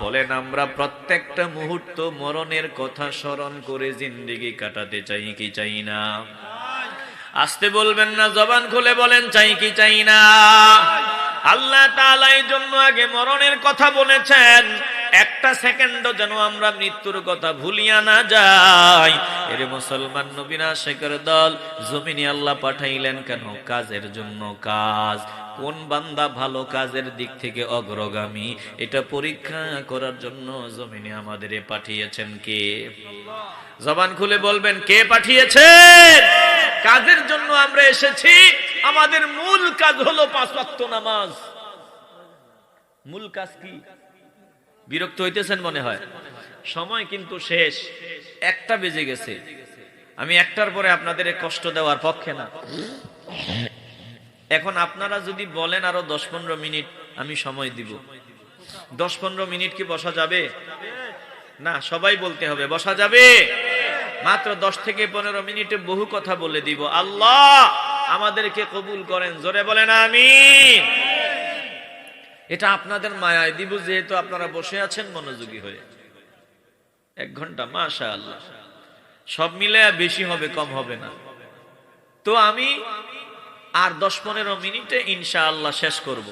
বলেন আমরা প্রত্যেকটা মুহূর্ত মরণের কথা স্মরণ করে জিন্দেগি কাটাতে চাই কি চাই না? আসতে বলবেন না, জবান খুলে বলেন চাই কি চাই না? আল্লাহ তাআলা এই জন্য আগে মরণের কথা বলেছেন, একটা সেকেন্ডও যেন আমরা মৃত্যুর কথা ভুলিয়া না যাই। এর মুসলমান নবীর আশিকের দল, জমিনে আল্লাহ পাঠাইলেন কেন? কাজের জন্য। কাজ কোন বান্দা ভালো কাজের দিক থেকে অগ্রগামী, এটা পরীক্ষা করার জন্য জমিনে আমাদের পাঠিয়েছেন কে? জবান খুলে বলবেন, কে পাঠিয়েছেন? কাজের জন্য আমরা এসেছি। আমাদের মূল কাজ হলো 5 ওয়াক্ত নামাজ। মূল কাজ কি? বিরক্ত হইতেছেন মনে হয়, সময় কিন্তু শেষ, 1টা বেজে গেছে। আমি 1টার পরে আপনাদের কষ্ট দেওয়ার পক্ষে না। এখন আপনারা যদি বলেন আরো 10-15 মিনিট আমি সময় দিব, 10-15 মিনিট কি বসা যাবে? না, সবাই বলতে হবে বসা যাবে। মাত্র 10 থেকে 15 মিনিটে বহু কথা বলে দিব। আল্লাহ আমাদেরকে কবুল করেন, জোরে বলেন আমিন। এটা আপনাদের মায়ায় দিব, যেহেতু আপনারা বসে আছেন মনোযোগী হয়ে। 1 ঘন্টা, মাশাআল্লাহ। সব মিলে বেশি হবে, কম হবে না। তো আমি আর 10-15 মিনিটে ইনশাআল্লাহ শেষ করব।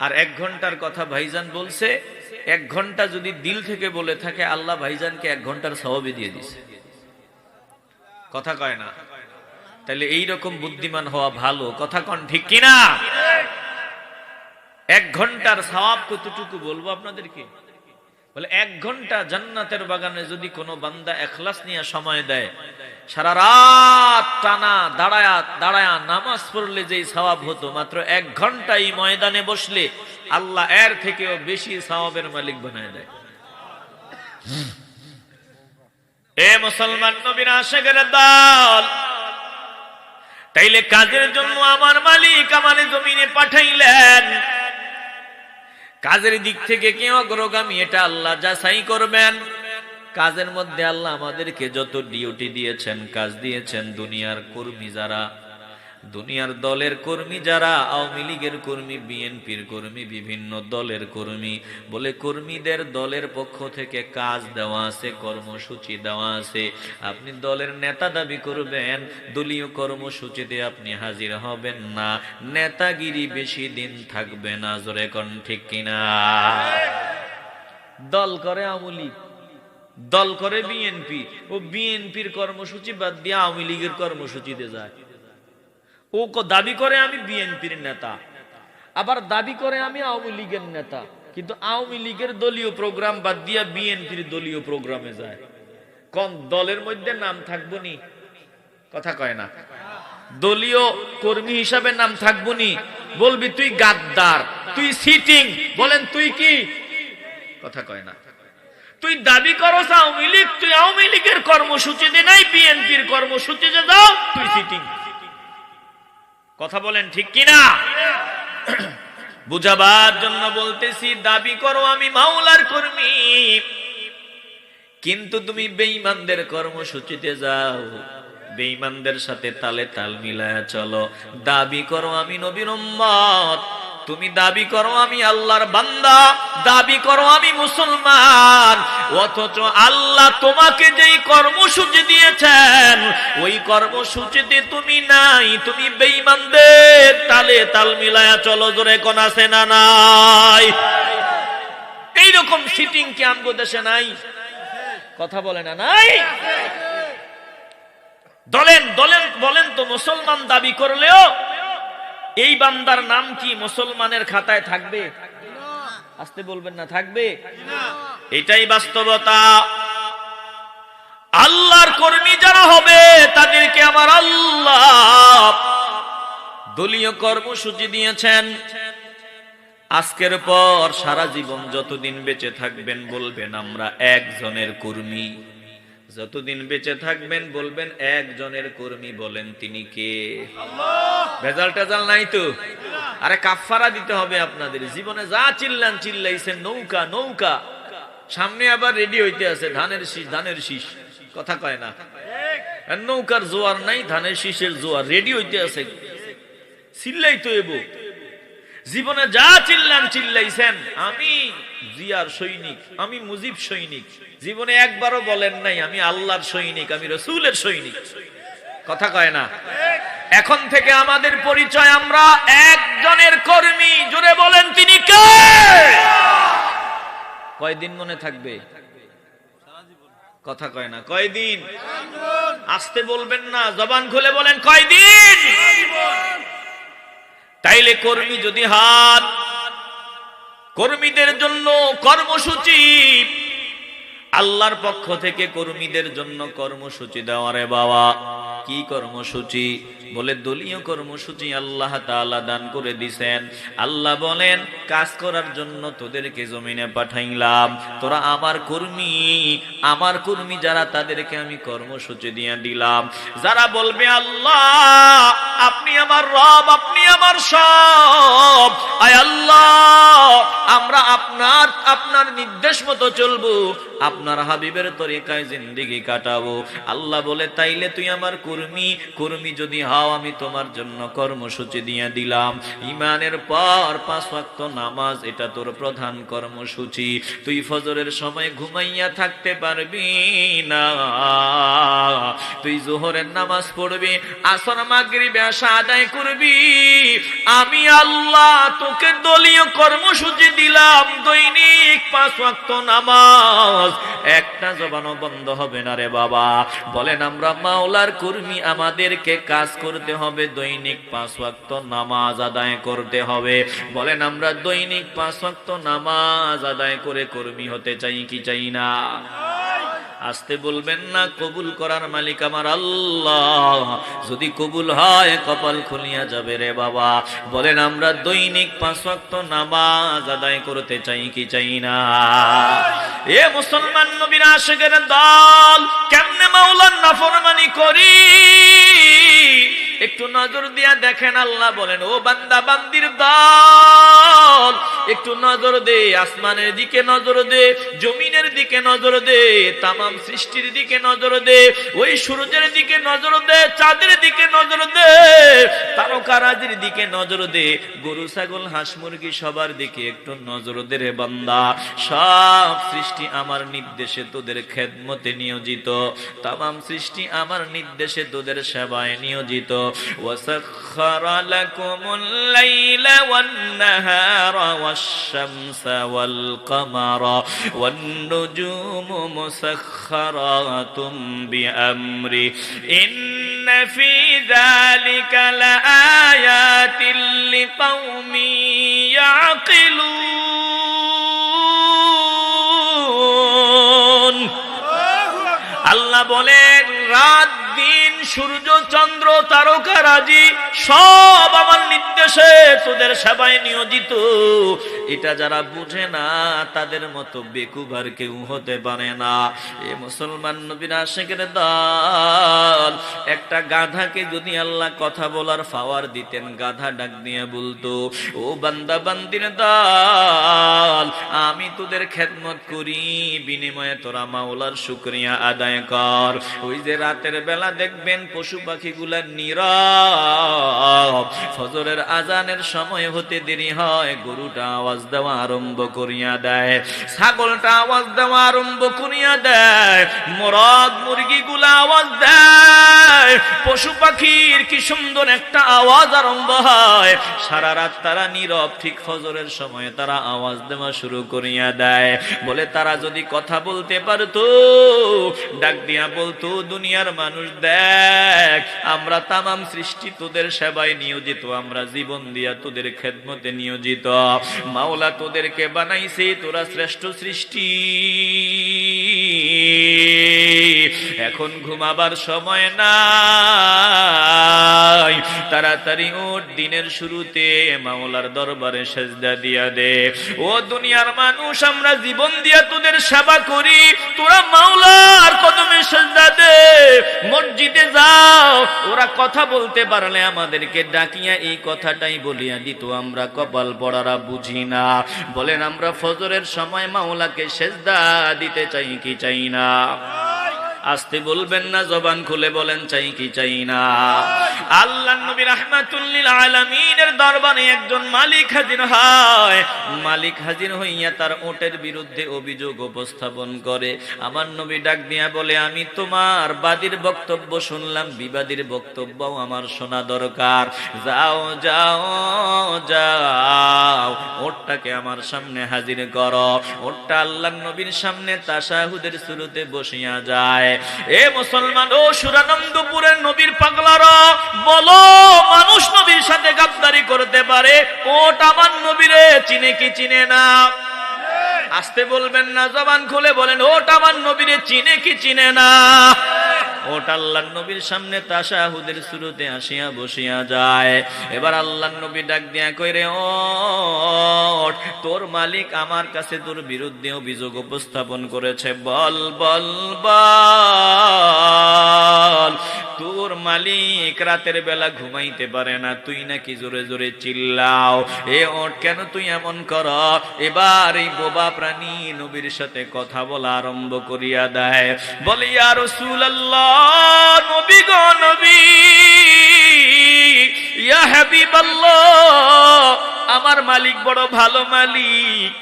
আর 1 ঘন্টার কথা ভাইজান বলছে, 1 ঘন্টা যদি দিল থেকে বলে থাকে, আল্লাহ ভাইজানকে 1 ঘন্টার সওয়াবই দিয়ে দিছে। কথা কয় না? তাহলে এইরকম বুদ্ধিমান হওয়া ভালো। কথা কন ঠিক কিনা? 1 ঘন্টার সওয়াব কতটুকু বলবো আপনাদেরকে। বলে 1 ঘন্টা জান্নাতের বাগানে যদি কোনো বান্দা ইখলাস নিয়ে সময় দেয়, সারা রাত টানা দাঁড়ায়া নামাজ পড়লে যেই সওয়াব হতো, মাত্র 1 ঘন্টা এই ময়দানে বসলে আল্লাহ এর থেকেও বেশি সওয়াবের মালিক বানায় দেয়। এ মুসলমান নবীর আশিকের দল, তাইলে কাজের জন্য আমার মালিক আমার জমিনে পাঠাইলেন। কাজের দিক থেকে কেউ অগ্রগামী, এটা আল্লাহ যাচাই করবেন। কাজের মধ্যে আল্লাহ আমাদেরকে যত ডিউটি দিয়েছেন, কাজ দিয়েছেন, দুনিয়ার কর্মী যারা, দুনিয়ার দলের কর্মী যারা, আওয়ামী লীগের কর্মী, বিএনপির কর্মী, বিভিন্ন দলের কর্মী, বলে কর্মীদের দলের পক্ষ থেকে কাজ দেওয়া আছে, কর্মসূচি দেওয়া আছে। আপনি দলের নেতা দাবি করবেন, দলীয় কর্মসূচিতে আপনি হাজির হবেন না, নেতাগিরি বেশি দিন থাকবে না। জোরে কোন ঠিক কিনা? দল করে আওয়ামী লীগ, দল করে বিএনপি, ও বিএনপির কর্মসূচি বাদ দিয়ে আওয়ামী লীগের কর্মসূচিতে যায়। ও দাবি করে আমি বিএনপির নেতা, আবার দাবি করে আমি আওয়ামী লীগের নেতা, কিন্তু আওয়ামী লীগের দলীয় প্রোগ্রাম বাদ দিয়া বিএনপির দলীয় প্রোগ্রামে যায়। কোন দলের মধ্যে নাম থাকবো নি? কথা কয় না। দলীয় কর্মী হিসাবে নাম থাকবো নি, বলবি তুই গাদ্দার, তুই সিটিং, বলেন তুই কি? কথা কয় না। তুই দাবি করস আওয়ামী লীগ, তুই আওয়ামী লীগের কর্মসূচিতে নাই, বিএনপির কর্মসূচিতে যাও, তুই সিটিং। কথা বলেন ঠিক কিনা? বুঝাবার জন্য বলতেছি, দাবি করো আমি মাওলার কর্মী, কিন্তু তুমি বেঈমানদের কর্মসূচিতে যাও, বেঈমানদের সাথে তালে তাল মিলায়া চলো। দাবি করো আমি নবীর উম্মত, তুমি দাবি করো আমি আল্লাহর বান্দা, দাবি করো আমি মুসলমান, অথচ আল্লাহ তোমাকে যেই কর্মসূচি দিয়েছেন ওই কর্মসূচিতে তুমি নাই, তুমি বেঈমানদের তালে তাল মিলায়া চলো। জোরে কোন আছে না নাই? এইরকম সিটিং কি আমগো দেশে নাই? কথা বলে না নাই? দলেন দলেন বলেন তো, মুসলমান দাবি করলেও এই বান্দার নাম কি মুসলমানের খাতায় থাকবে? আসতে বলবেন না, থাকবে? এটাই বাস্তবতা। আল্লাহর কর্মী যারা হবে তাদেরকে আমার আল্লাহ দলীয় কর্মসূচি দিয়েছেন। আজকের পর সারা জীবন যতদিন বেঁচে থাকবেন বলবেন আমরা একজনের কর্মী। যতদিন বেঁচে থাকবেন বলবেন একজনের কর্মী। বলেন তিনি কে? ভেজাল টেজাল নাই তো? আরে কাফারা দিতে হবে আপনাদের। জীবনে যা চিল্লান চিল্লাইছেন, নৌকা নৌকা, সামনে আবার রেডি হইতে আছে ধানের শীষ, ধানের শীষ। কথা কয় না? নৌকার জোয়ার নাই, ধানের শীষের জোয়ার রেডি হইতে আছে, চিল্লাই তো এবো। জীবনে যা চিল্লান চিল্লাইছেন, আমি জিয়ার সৈনিক, আমি মুজিব সৈনিক, জীবনে একবারও বলেন নাই আমি আল্লাহর সৈনিক, আমি রাসূলের সৈনিক। কথা কয় না? এখন থেকে আমাদের পরিচয় আমরা একজনের কর্মী। জোরে বলেন তিনি কে? কয়দিন মনে থাকবে? কথা কয় না। কয়দিন? আসতে বলবেন না, জবান খুলে বলেন কয়দিন। তাইলে কর্মী যদি হাত, কর্মীদের জন্য কর্মসূচি, আল্লাহর পক্ষ থেকে কর্মীদের জন্য কর্মসূচি দেওয়া। রে বাবা, কি কর্মসূচি? বলে দলীয় কর্মসূচি আল্লাহ তাআলা দান করে দিবেন। আল্লাহ বলেন কাজ করার জন্য তোদেরকে জমিনে পাঠাইলাম, তোরা আমার কর্মী, আমার কর্মী যারা তাদেরকে আমি কর্মসূচি দিয়ে দিলাম। যারা বলবে আল্লাহ আপনি আমার রব, আপনি আমার সব, আয় আল্লাহ আমরা আপনার নির্দেশ মতো চলবো, আপনার হাবিবের তরিকায় জিন্দেগি কাটাবো। আল্লাহ বলে তাইলে তুই আমার কর্মী, কর্মী যদি হও আমি তোমার জন্য কর্মসূচি দিয়ে দিলাম। ঈমানের পর 5 ওয়াক্ত নামাজ, এটা তোর প্রধান কর্মসূচি। তুই ফজরের সময় ঘুমাইয়া থাকতে পারবি না, তুই যোহরের নামাজ পড়বি, আসর মাগরিব এশা আদায় করবি। আমি আল্লাহ তোকে দলীয় কর্মসূচি দিলাম, দৈনিক 5 ওয়াক্ত নামাজ, একটা জবানও বন্ধ হবে না। রে বাবা, বলেন আমরা মাওলার কর্মী, আমাদেরকে কাজ করতে হবে, দৈনিক 5 ওয়াক্ত নামাজ আদায় করতে হবে। বলেন আমরা দৈনিক 5 ওয়াক্ত নামাজ আদায় করে কর্মী হতে চাই কি চাই না? আসতে বলবেন না। কবুল করার মালিক আমার আল্লাহ, যদি কবুল হয় কপাল খুলিয়া যাবে। রে বাবা, বলেন আমরা দৈনিক 5 ওয়াক্ত নামাজ আদায় করতে চাই কি চাই না? এ মুসলমান নবীর আশিকের দল, কেমনে মাওলার নাফরমানি করি একটু নজর দিয়া দেখেন। আল্লাহ বলেন ও বান্দা বান্দির দল, একটু নজর দে, আসমানের দিকে নজর দে, জমিনের দিকে নজর দে, তামাম সৃষ্টির দিকে নজর দে, ওই সূর্যের দিকে নজর দে, চাঁদের দিকে নজর দে, তারকারাজির দিকে নজর দে, গরু ছাগল হাঁস মুরগি সবার দিকে একটু নজর দে। রে বান্দা, সব সৃষ্টি আমার নির্দেশে তোদের খেদমতে নিয়োজিত, তামাম সৃষ্টি আমার নির্দেশে তোদের সেবায় নিয়োজিত। وسخر لكم الليل والنهار والشمس والقمر والنجوم مسخرات بأمره إن في ذلك لآيات لقوم يعقلون আল্লাহ বলেন রাত দিন সূর্য চন্দ্র তারকারাজি সব আমার নির্দেশে তোদের সেবায় নিয়োজিত। এটা যারা বুঝে না তাদের মতো বেকুব আর কেউ হতে পারে না। এ মুসলমান নবীর আশিকের দল, একটা গাধাকে যদি আল্লাহ কথা বলার পাওয়ার দিতেন, গাধা ডাক দিয়ে বলতো, ও বান্দা বান্দির দল, আমি তোদের খেদমত করি, বিনিময়ে তোরা মাওলার শুকরিয়া আদায় কর। ওই যে রাতের বেলা দেখবেন পশু পাখিগুলা নীরব, ফজরের আজানের সময় হতে দেরি হয়, গরুটা আওয়াজ দেওয়া আরম্ভ করিয়া দেয়, ছাগলটা আওয়াজ দেওয়া আরম্ভ করিয়া দেয়, মোরগ মুরগিগুলা আওয়াজ দেয়, পশু পাখির কি সুন্দর একটা আওয়াজ আরম্ভ হয়। সারা রাত তারা নীরব, ঠিক ফজরের সময় তারা আওয়াজ দেওয়া শুরু করিয়া দেয়। বলে তারা যদি কথা বলতে পারতো, ডাক দিয়া বলতো, দুনিয়ার মানুষ দেখ, আমরা তামাম সৃষ্টি তোদের সেবায় নিয়োজিত, আমরা জীবন দিয়া তোদের খেদমতে নিয়োজিত, মাওলা তোদেরকে বানাইছে, তোরা শ্রেষ্ঠ সৃষ্টি, এখন ঘুমাবার সময় নাই, তাড়াতাড়ি ওঠ, দিনের শুরুতে মাওলার দরবারে সেজদা দিয়া দে। ও দুনিয়ার মানুষ, আমরা জীবন দিয়া তোদের সেবা করি, তোরা মাওলার কদমে সেজদা দে, মসজিদে যাও। ওরা কথা বলতে পারলে আমাদেরকে ডাকিয়া এই কথাটাই বলিয়া দিত, আমরা কপাল পড়ারা বুঝি না। বলেন আমরা ফজরের সময় মাওলাকে সেজদা দিতে চাই কি চাই না? আসতে বলবেন না, জবান খুলে বলেন চাই কি চাই না? আল্লাহর নবী রাহমাতুল লিল আলামিনের দরবারে একজন মালিক হাজির হয়। মালিক হাজির হইয়া তার ওটের বিরুদ্ধে অভিযোগ উপস্থাপন করে। আমার নবী ডাক দিয়া বলে, আমি তোমার বাদীর বক্তব্য শুনলাম, বিবাদীর বক্তব্যও আমার শোনা দরকার। যাও যাও যাও, ওটটাকে আমার সামনে হাজির করো। ওটটা আল্লাহর নবীর সামনে তাশাহুদের শুরুতে বসিয়া যায়। এ মুসলমান, ও সুরানন্দপুরের নবীর পাগলারা, বলো মানুষ নবীর সাথে গাদ্দারি করতে পারে? ওট আমার নবীরে চিনে কি চিনে না? আসতে বলবেন না, জবান খুলে বলেন, ওট আমার নবীরে চিনে কি চিনে না? ওট আল্লাহর নবীর সামনে তাশাহুদের শুরুতে আসিয়া বসিয়া যায়। এবার আল্লাহর নবী ডাক দিয়া কইরে, ওট, তোর মালিক আমার কাছে তোর বিরুদ্ধে অভিযোগ উপস্থাপন করেছে, বল বল বল। তোর মালিক রাতের বেলা ঘুমাইতে পারে না, তুই নাকি জোরে জোরে চিল্লাও। এ ওট, কেন তুই এমন কর? এবার এই বোবা প্রাণী নবীর সাথে কথা বলা আরম্ভ করিয়া দেয়। বলে, ইয়া রাসূলুল্লাহ, নবী গো নবী, ইয়া হাবিবাল্লাহ, আমার মালিক বড় ভালো মালিক,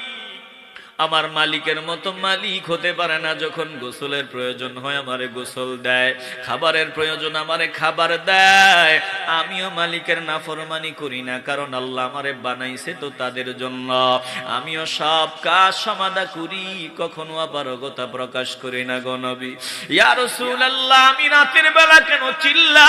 আমার মালিকের মতো মালিক হতে পারে না। যখন গোসলের প্রয়োজন হয় আমারে গোসল দেয়, খাবারের প্রয়োজন আমারে খাবার দেয়। আমিও মালিকের নাফরমানি করি না, কারণ আল্লাহ আমারে বানাইছে তো তাদের জন্য। আমিও সব কাজ সমাধা করি, কখনো অপারগতা প্রকাশ করি না গো নবী। ইয়া রাসূলুল্লাহ, আমি রাতের বেলা কেন চিল্লাই?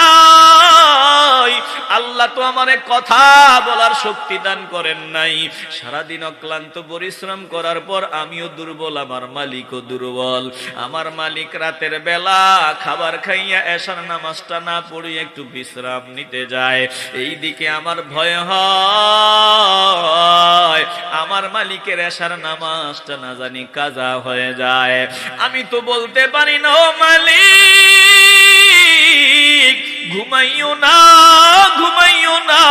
আল্লাহ তো আমারে কথা বলার শক্তি দান করেন নাই। সারাদিন অক্লান্ত পরিশ্রম করার পর আমিও দুর্বল, আমার মালিকও দুর্বল। আমার মালিক রাতের বেলা খাবার খাইয়া এশার নামাজটা না পড়ে একটু বিশ্রাম নিতে যায়। এই দিকে আমার ভয় হয় আমার মালিকের এশার নামাজটা না জানি কাজা হয়ে যায়। আমি তো বলতে পারি না, ও মালিক ঘুমাইও না, ঘুমাইও না,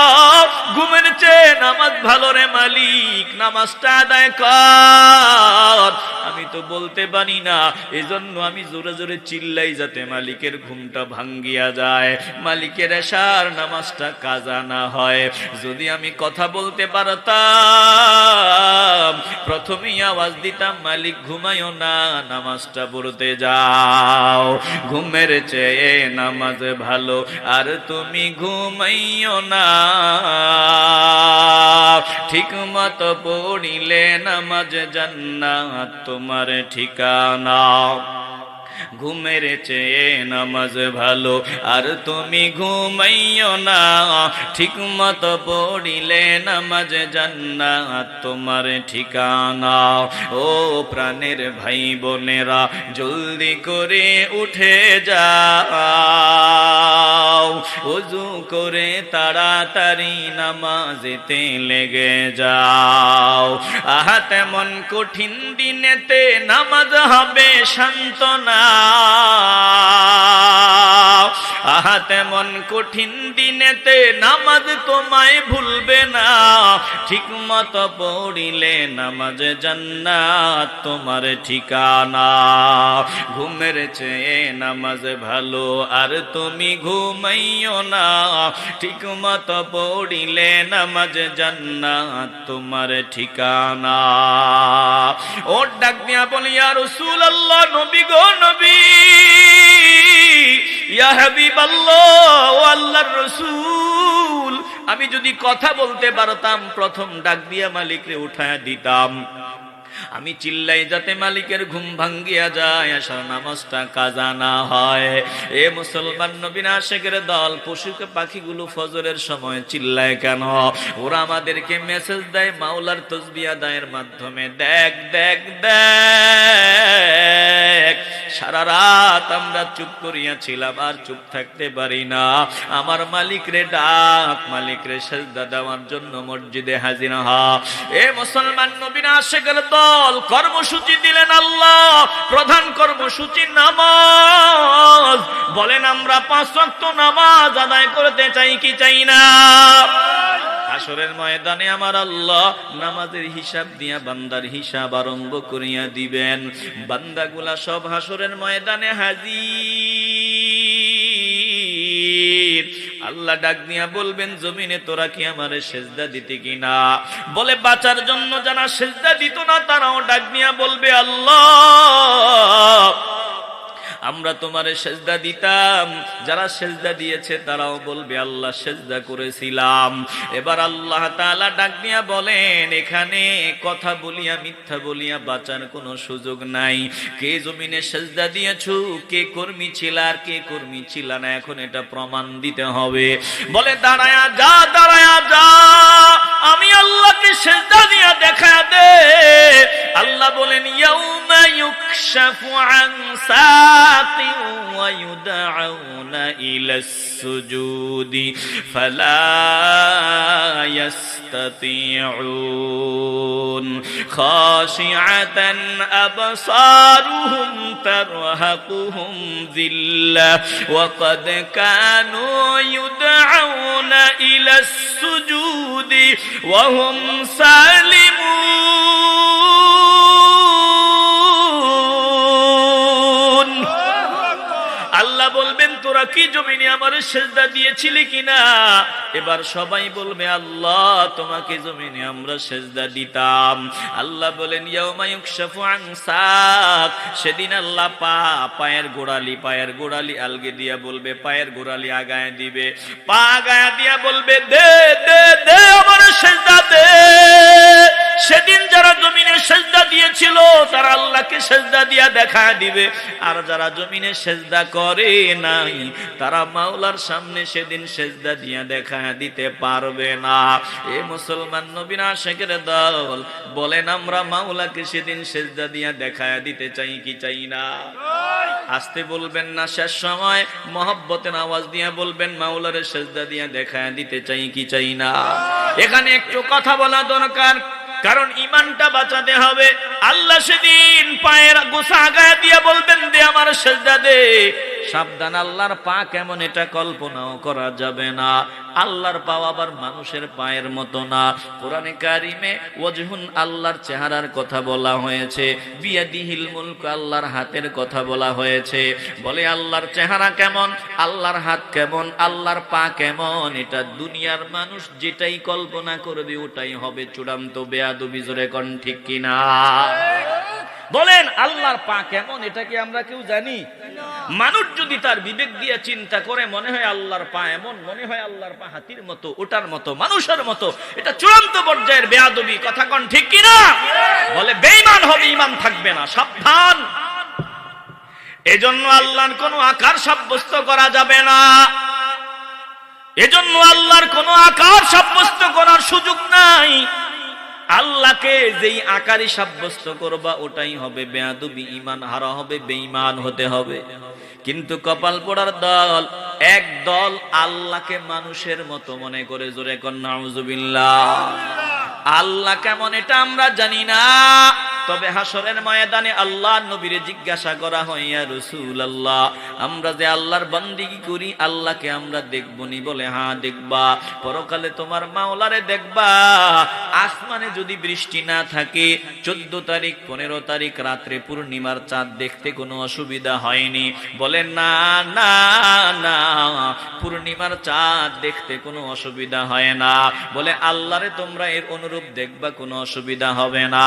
ঘুমের চেয়ে নামাজ ভালো রে মালিক, নামাজটা আদায় কর। আমি তো বলতে পারি না, এজন্য আমি জোরে জোরে চিল্লাই, যাতে মালিকের ঘুমটা ভাঙ্গিয়া যায়, মালিকের এশার নামাজটা কাজা না হয়। যদি আমি কথা বলতে পারতাম, প্রথমেই আওয়াজ দিতাম, মালিক ঘুমাইও না, নামাজটা পড়তে যাও, ঘুমের চেয়ে নামাজ ভালো, আর তুমি ঘুমাইও না। ঠিক মতো পড়িলে নামাজ জান্নাত তোমার ঠিকানা। ঘুমের চেয়ে নামাজ ভালো আর তুমি ঘুমাইও না, ঠিক মতো পড়িলে নামাজ জান্নাত তোমার ঠিকানা। ও প্রাণের ভাই বোনেরা, জলদি করে উঠে যাও, ওযু করে তাড়াতাড়ি নামাজেতে লেগে যাও। আহা তেমন কঠিন দিনেতে নামাজ হবে সান্ত্বনা, আহা তেমন কঠিন দিনেতে নামাজ তোমায় ভুলবে না, ঠিক মতো পড়িলে নামাজ জান্নাত তোমার ঠিকানা। ঘুমের চেয়ে নামাজ ভালো আর তুমি ঘুমাইও না, ঠিক মতো পড়িলে নামাজ জান্নাত তোমার ঠিকানা। ও ডাক দিয়া বলি ইয়া রাসূলুল্লাহ, নবী গো নবী, ইয়া হাবিবাল্লাহ, ও আল্লাহর রাসূল, আমি যদি কথা বলতে পারতাম প্রথম ডাক দিয়া মালিকরে উঠায়া দিতাম। আমি চিল্লাই যাতে মালিকের ঘুম ভাঙ্গিয়া যায়, আসার নামাজটা কাজা না হয়। এ মুসলমান নবীর আশিকের দল, পশুকে পাখিগুলো ফজরের সময় চিল্লায় কেন? ওরা আমাদেরকে মেসেজ দেয় মাওলার তাসবিহ আদায়ের মাধ্যমে, দেখ দেখ দেখ, সারা রাত আমরা চুপ করিয়াছিলাম আর চুপ থাকতে পারি না, আমার মালিক রে ডাক, মালিক রে সিজদা দেওয়ার জন্য মসজিদে হাজির হ। এ মুসলমান নবীর আশিকের দল কর্মসূচি দিলেন আল্লাহ, প্রধান কর্মসূচি নামাজ। বলেন আমরা 5 ওয়াক্ত নামাজ আদায় করতে চাই কি চাই না? হাসরের ময়দানে আমার আল্লাহ নামাজের হিসাব দিয়া বান্দার হিসাব আরম্ভ করিয়া দিবেন। বান্দাগুলা সব হাসরের ময়দানে হাজির। আল্লাহ ডাক দিয়া বলবেন, জমিনে তোরা কি আমারে সেজদা দিতে কিনা? বলে বাঁচার জন্য যারা সেজদা দিত না তারাও ডাক দিয়া বলবে, আল্লাহ আমরা তোমারে সেজদা দিতাম। যারা সেজদা দিয়েছে তারাও বলবে, আল্লাহ সেজদা করেছিলাম। এবার আল্লাহ তাআলা ডাক দিয়া বলেন, এখানে কথা বলিয়া মিথ্যা বলিয়া বাঁচার কোনো সুযোগ নাই। কে জমিনে সেজদা দিয়েছো, কে কর্মী ছিল আর কে কর্মী ছিল না, এখন এটা প্রমাণ দিতে হবে। বলে দাঁড়ায়া যা, দাঁড়ায়া যা, আমি আল্লাহকে সেজদা দিয়া দেখা দে। আল্লাহ বলেন, ইয়াউমা ইউকশাফু আন সাকিন ওয়া ইউদআউনা ইলাস সুজুদি ফালা ইয়াস্তাতিউন খাশিআতান আবসারুহুম তারহাকুহুম যিল্লাহ ওয়া ক্বাদ কানু ইউদআউনা ইলাস সুজুদি ওয়া হুম সালিমুন। আল্লাহ বলবেন, তোরা কি জমিনে আমার সেজদা দিয়েছিলি কিনা? এবার সবাই বলবে, আল্লাহ তোমাকে জমিনে আমরা সেজদা দিতাম। আল্লাহ বলেন, ইয়াউমা ইউকশাফু আন সাক, সেদিন আল্লাহ পায়ের গোড়ালি আলগে দিয়া বলবে, পায়ের গোড়ালি আগায় দিবে, পা আগায় দিয়া বলবে, দে দে দে আমার সেজদা দে। সেদিন যারা জমিনে সেজদা দিয়েছিল তারা আল্লাহকে সেজদা দিয়া দেখা দিবে, আর যারা জমিনে সেজদা করে নাই তারা মাওলার সামনে সেদিন সেজদা দিয়া দেখা দিতে পারবে না। এ মুসলমান নবীর আশিকের দল, বলেন আমরা মাওলাকে সেদিন সেজদা দিয়া দেখা দিতে চাই কি চাই না? আসতে বলবেন না, শেষ সময় মহব্বতের আওয়াজ দিয়া বলবেন, মাওলারে সেজদা দিয়া দেখা দিতে চাই কি চাই না? এখানে একটু কথা বলা দরকার, কারণ ইমানটা বাঁচাতে হবে। আল্লাহ সেদিন পায়ের গোছা আগায় দিয়া বলবেন, দে আমার সেজদা দে। সাবধান, আল্লাহর পা কেমন এটা কল্পনাও করা যাবে না। আল্লাহর পা আবার মানুষের পায়ের মতো না। কোরআনে কারিমে ওয়াজহুন, আল্লাহর চেহারার কথা বলা হয়েছে, বিয়াদিহিল মুলক, আল্লাহর হাতের কথা বলা হয়েছে। বলে আল্লাহর চেহারা কেমন, আল্লাহর হাত কেমন, আল্লাহর পা কেমন, এটা দুনিয়ার মানুষ যেটাই কল্পনা করবে ওটাই হবে চূড়ান্ত বেয়াদবি। জোরে কোন ঠিক কিনা? বলেন আল্লাহর পা কেমন এটা কি আমরা কেউ জানি? মানুষ যদি তার বিবেক দিয়ে চিন্তা করে মনে হয় আল্লাহর পা এমন, মনে হয় আল্লাহর পা হাতির মতো, ওটার মতো, মানুষের মতো, এটা চূড়ান্ত পর্যায়ের বেয়াদবি। কথা কোন ঠিক কিনা? বলে বেঈমান হবে, ঈমান থাকবে না, সাবধান। এজন্য আল্লাহর কোনো আকার সাব্যস্ত করা যাবে না, এজন্য আল্লাহর কোনো আকার সাব্যস্ত করার সুযোগ নাই। আল্লাহকে যেই আকারই সাব্যস্ত করবা ওটাই হবে বেয়াদবি, ঈমান হারা হবে, বেঈমান হতে হবে। কিন্তু কপাল পোড়ার দল, এক দল আল্লাহকে মানুষের মতো মনে করে, জোরে কোন নাউজুবিল্লাহ। আল্লাহ কেমন এটা আমরা জানি না, তবে হাসরের ময়দানে আল্লাহর নবীরে জিজ্ঞাসা করা হয়, ইয়া রাসূলুল্লাহ, আমরা যে আল্লাহর বান্দিগি করি আল্লাহকে আমরা দেখবনি? বলে হ্যাঁ দেখবা। পরকালে তোমার মাওলারে দেখবা। আসমানে যদি বৃষ্টি না থাকে, 14 তারিখ 15 তারিখ রাত্রে পূর্ণিমার চাঁদ দেখতে কোনো অসুবিধা হয়নি? বলে না না না, পূর্ণিমার চাঁদ দেখতে কোনো অসুবিধা হয় না। বলে আল্লাহরে তোমরা এর অনুরূপ দেখবা, কোনো অসুবিধা হবে না।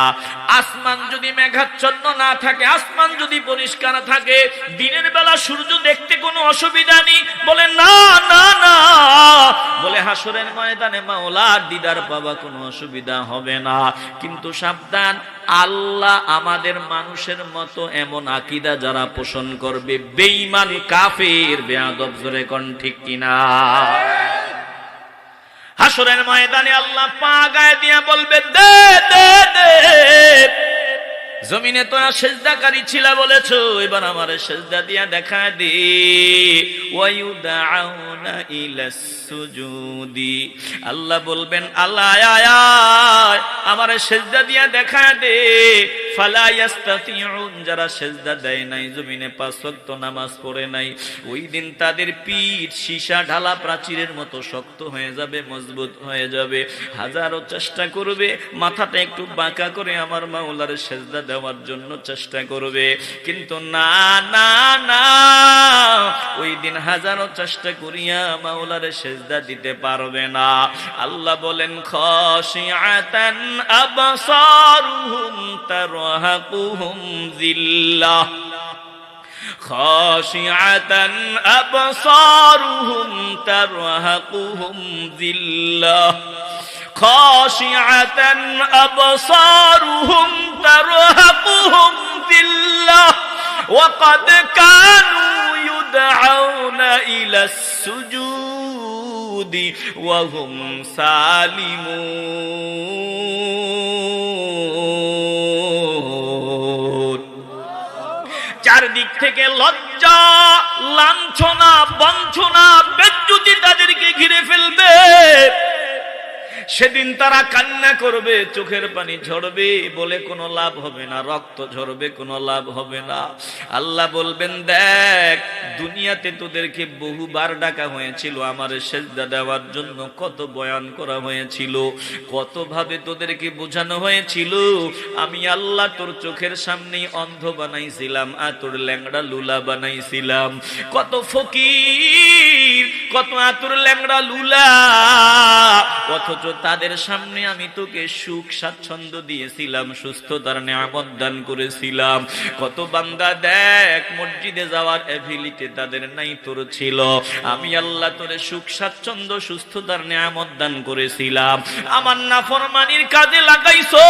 আসমান যদি মেঘাচ্ছন্ন না থাকে, আসমান যদি পরিষ্কার থাকে, দিনের বেলা সূর্য দেখতে কোনো অসুবিধা নেই? বলে না না না। বলে হাসরের ময়দানে মাওলার দিদার পাবা, কোনো অসুবিধা হবে না। কিন্তু সাবধান, আল্লাহ আমাদের মানুষের মতো এমন আকীদা যারা পোষণ করবে, বেঈমান, কাফের, বেয়াদব, জোরে কোন ঠিক কিনা? হাসরের ময়দানে আল্লাহ পা গায়ে দিয়া বলবে, দে দে দে। জমিনে তোরা সেজদাকারী ছিল বলেছো, এবার আমারে সেজদা দিয়া দেখা দে। ওয়ায়ুদাউনা ইলাস সুজুদি, আল্লাহ বলবেন আল্লাহ আয় আয়, আমারে সেজদা দিয়া দেখা দে। ফালা ইয়াস্তাতিউন, যারা সেজদা দেয় নাই, জমিনে 5 ওয়াক্ত নামাজ পড়ে নাই, ওই দিন তাদের পিঠ সীসা ঢালা প্রাচীরের মতো শক্ত হয়ে যাবে, মজবুত হয়ে যাবে। হাজারো চেষ্টা করবে, মাথাটা একটু বাঁকা করে আমার মাওলার সেজদা দেওয়ার জন্য চেষ্টা করবে, কিন্তু না না না, ওই দিন হাজারো চেষ্টা করিয়া মাওলার সেজদা দিতে পারবে না। আল্লাহ বলেন, খাশিআতান আবসারুহুম তারহাকুহুম যিল্লাহ, খাশিআতান আবসারুহুম তারহাকুহুম যিল্লাহ, খাশিআতান আবসারুহুম তারহাকুহুম যিল্লাহ ওয়া ক্বাদ কানু ইউদআউনা ইলাস সুজুদি ওয়া হুম সালিমুন। চারদিক থেকে লজ্জা, লাঞ্ছনা, বঞ্চনা, বেজ্জতি তাদেরকে ঘিরে ফেলবে। সেদিন তারা কান্না করবে, চোখের পানি ঝরবে, বলে কোনো লাভ হবে না, রক্ত ঝরবে, কোনো লাভ হবে না। আল্লাহ বলবেন, দেখ, দুনিয়াতে তোদেরকে বহুবার ডাকা হয়েছিল আমারে সেজদা দেওয়ার জন্য, কত বয়ান করা হয়েছিল, কত ভাবে তোদেরকে বোঝানো হয়েছিল। আমি আল্লাহ তোর চোখের সামনেই অন্ধ বানাইছিলাম, আর তোর ল্যাংড়া লুলা বানাইছিলাম। কত ফকির, কত আতুর ল্যাংড়া লুলা, অথচ তাদের সামনে আমি তোকে সুখ স্বাচ্ছন্দ্য দিয়েছিলাম, সুস্থতার নিয়ামত দান করেছিলাম। কত বান্দা দেখ, মসজিদে যাওয়ার এবিলিটি তাদের নাই, তোর ছিল। আমি আল্লাহ তোরে সুখ স্বাচ্ছন্দ্য, সুস্থতার নিয়ামত দান করেছিলাম। আমার নাফরমানির কাজে লাগাইছো,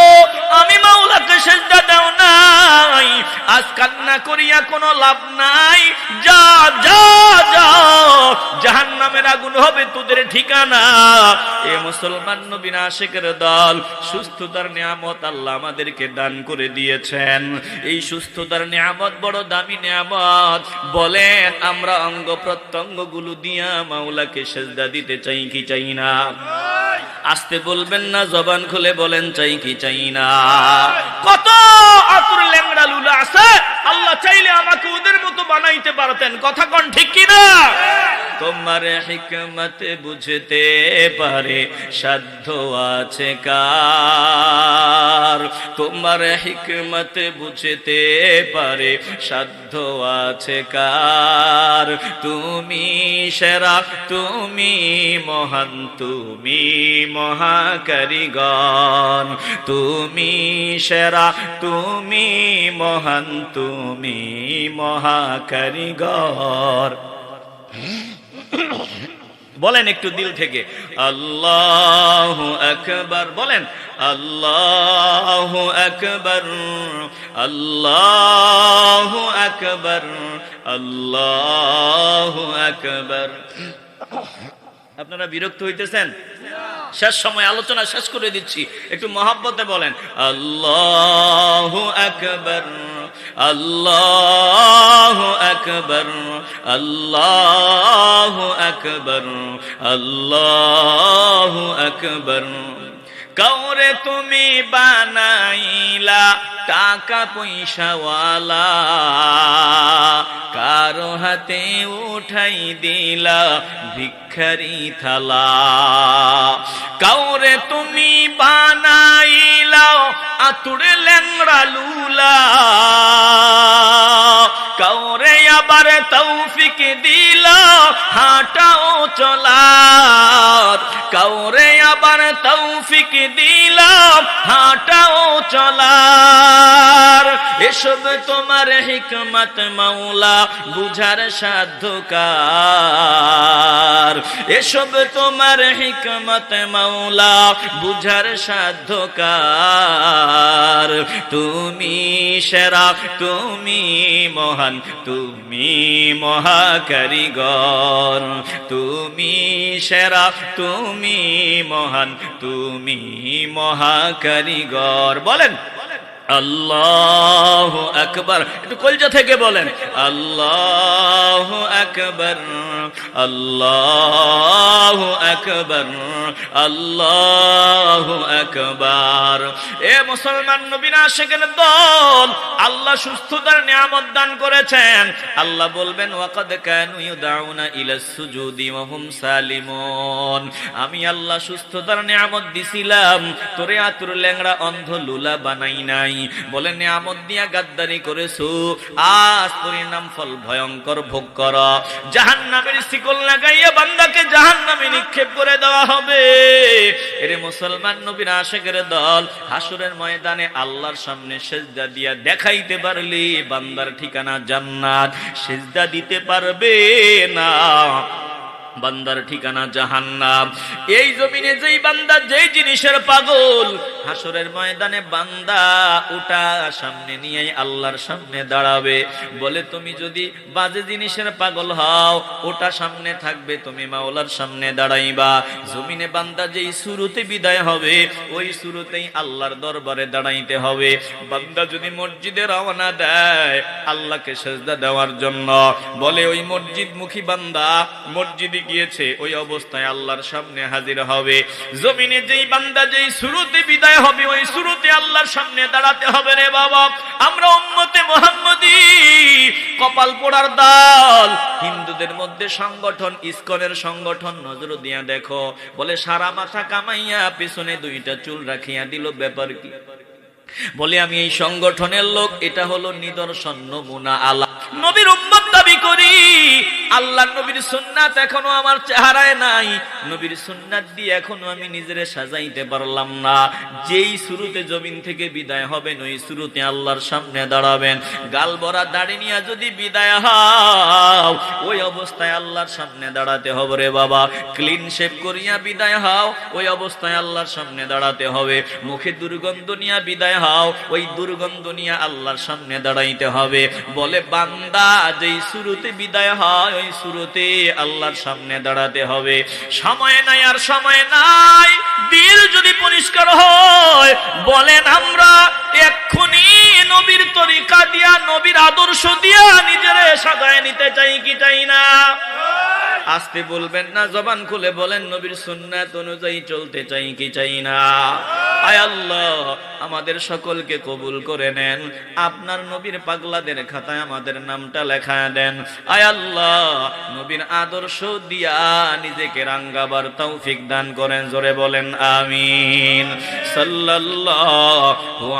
আমি মাওলাকে সেজদা দাও নাই। আজ কান্না করিয়া কোনো লাভ নাই, যা যা যা, জাহান্নামের আগুন হবে তোদের ঠিকানা। এ মুসলমান নবীর আশিকের দল, সুস্থতার নিয়ামত আল্লাহ আমাদেরকে দান করে দিয়েছেন। এই সুস্থতার নিয়ামত বড় দামি নিয়ামত। বলেন, আমরা অঙ্গ প্রত্যঙ্গ গুলো দিয়া মাওলাকে সেজদা দিতে চাই কি চাই না? আসতে বলবেন না, জবান খুলে বলেন, চাই কি চাই না? কত আতুর ল্যাংড়া লুলা আছে, আল্লাহ চাইলে আমাকে ওদের মতো বানাইতে পারতেন। কথা কোন ঠিক কিনা? তোমার হিকমত বুঝতে পারে সাধ্য আছে কার? তোমার হিকমত বুঝতে পারে সাধ্য আছে কার? তুমি সেরা, তুমি মহান, তুমি মহাকারিগর। তুমি সেরা, তুমি মহান, তুমি মহাকারিগর। বলেন একটু দিল থেকে আল্লাহু আকবার, বলেন আল্লাহু আকবার, আল্লাহু আকবার, আল্লাহু আকবার। আপনারা বিরক্ত হইতেছেন? শেষ সময় আলোচনা শেষ করে দিচ্ছি, একটু মহব্বতে বলেন আল্লাহু আকবার, আল্লাহু আকবার, আল্লাহু আকবার, আল্লাহু আকবার। কাউরে তুমি বানাইলা টাকা পয়সাওয়ালা, কারো হাতে উঠাই দিলা ভিখারি থালা। কাউরে তুমি বানাইলা আতুরে ল্যাংড়া লুলা, কাউরে আবার তৌফিক দিলা হাঁটা ও চলার, কাউরে আবার তৌফিক দিলা হাঁটা ও চলার। এসব তোমার হিকমত মাওলা বুঝার সাধ্য কার? এসব তোমার হিকমত মাওলা বুঝার সাধ্য কার? তুমি সেরা, তুমি মহান, তুমি মহাকারিগর। তুমি সেরা, তুমি মহান, তুমি মহাকারিগর। বলেন আল্লাহু আকবার, একটু কলজা থেকে বলেন আল্লাহু আকবার, আল্লাহু আকবার, আল্লাহু আকবার। এ মুসলমান নবীর আশিকের দল, আল্লাহ সুস্থতার নিয়ামত দান করেছেন। আল্লাহ বলবেন ওয়াকাদ কানু ইউদাউনা ইলাস সুজুদি ওয়া হুম সালিমুন। আমি আল্লাহ সুস্থতার নিয়ামত দিছিলাম, তোরে আতুর ল্যাংড়া অন্ধ লুলা বানাই নাই। বলে নিয়ামত দিয়া গাদ্দারি করেছো, আজ পরিণাম ফল ভয়ঙ্কর ভোগ কর। জাহান্নামের শিকল লাগাইয়া বান্দাকে জাহান্নামে নিক্ষেপ করে দেওয়া হবে। এরে মুসলমান নবীর আশিকের দল, হাসরের ময়দানে আল্লাহর সামনে সিজদা দিয়া দেখাইতে পারলে বান্দার ঠিকানা জান্নাত, সিজদা দিতে পারবে না বান্দার ঠিকানা জাহান্নাম। এই জমিনে যেই বান্দা যেই জিনিসের পাগল, হাসরের ময়দানে বান্দা ওটা সামনে নিয়ে আল্লাহর সামনে দাঁড়াবে। বলে তুমি যদি বাজে জিনিসের পাগল হও, ওটা সামনে থাকবে, তুমি মাওলার সামনে দাঁড়াইবা। জমিনে বান্দা যেই শুরুতে বিদায় হবে, ওই শুরুতেই আল্লাহর দরবারে দাঁড়াইতে হবে। বান্দা যদি মসজিদে রওনা দেয় আল্লাহকে সিজদা দেওয়ার জন্য, বলে ওই মসজিদ মুখী বান্দা মসজিদে গিয়েছে, ওই অবস্থায় আল্লাহর সামনে হাজির হবে। জমিনে যেই বান্দা যেই শুরুতে বিদায় হবে, ওই শুরুতে আল্লাহর সামনে দাঁড়াতে হবে। রে বাবা, আমরা উম্মতে মুহাম্মদী কপাল পোড়ার দল। হিন্দুদের মধ্যে সংগঠন, ইসকনের সংগঠন, নজর দিয়া দেখো, বলে সারা মাথা কামাইয়া পিছনে দুইটা চুল রাখিয়া দিল, ব্যাপার কি? বলে আমি এই সংগঠনের লোক। এটা হলো নিদর্শন, নমুনা আলা। নবীর উম্মত দাবি করি, আল্লাহ নবীর সুন্নাত এখনো আমার চেহারায় নাই। নবীর সুন্নাত দিয়ে এখনো আমি নিজেরে সাজাইতে পারলাম না। যেই শুরুতে জমিন থেকে বিদায় হবেন, ওই শুরুতে আল্লাহর সামনে দাঁড়াবেন। গাল ভরা দাড়ি নিয়ে যদি বিদায় হও, ওই অবস্থায় আল্লাহর সামনে দাঁড়াতে হবে। রে বাবা, ক্লিন শেভ করিয়া বিদায় হও, ওই অবস্থায় আল্লাহর সামনে দাঁড়াতে হবে। মুখে দুর্গন্ধ নিয়ে বিদায় হও, ওই দুর্গন্ধ নিয়ে আল্লাহর সামনে দাঁড়াইতে হবে। বলে বান্দা যেই শুরুতে বিদায় হয়, ওই শুরুতে আল্লাহর সামনে দাঁড়াতে হবে। সময় নাই, আর সময় নাই। দিল যদি পরিষ্কার হয়, বলেন আমরা এক্ষুনি নবীর তরিকা দিয়া, নবীর আদর্শ দিয়া নিজেরে সাজায় নিতে চাই কি চাই না? আস্তে বলবেন না, জবান খুলে বলেন নবীর সুন্নাত অনুযায়ী চলতে চাই কি চাই না? আয় আল্লাহ, আমাদের সকলকে কবুল করে নেন, আপনার নবীর পাগলাদের খাতায় আমাদের নামটা লেখা দেন। আয় আল্লাহ, নবীর আদর্শ দিয়া নিজেকে রাঙ্গাবার তৌফিক দান করেন। জোরে বলেন আমিন। সাল্লাল্লাহু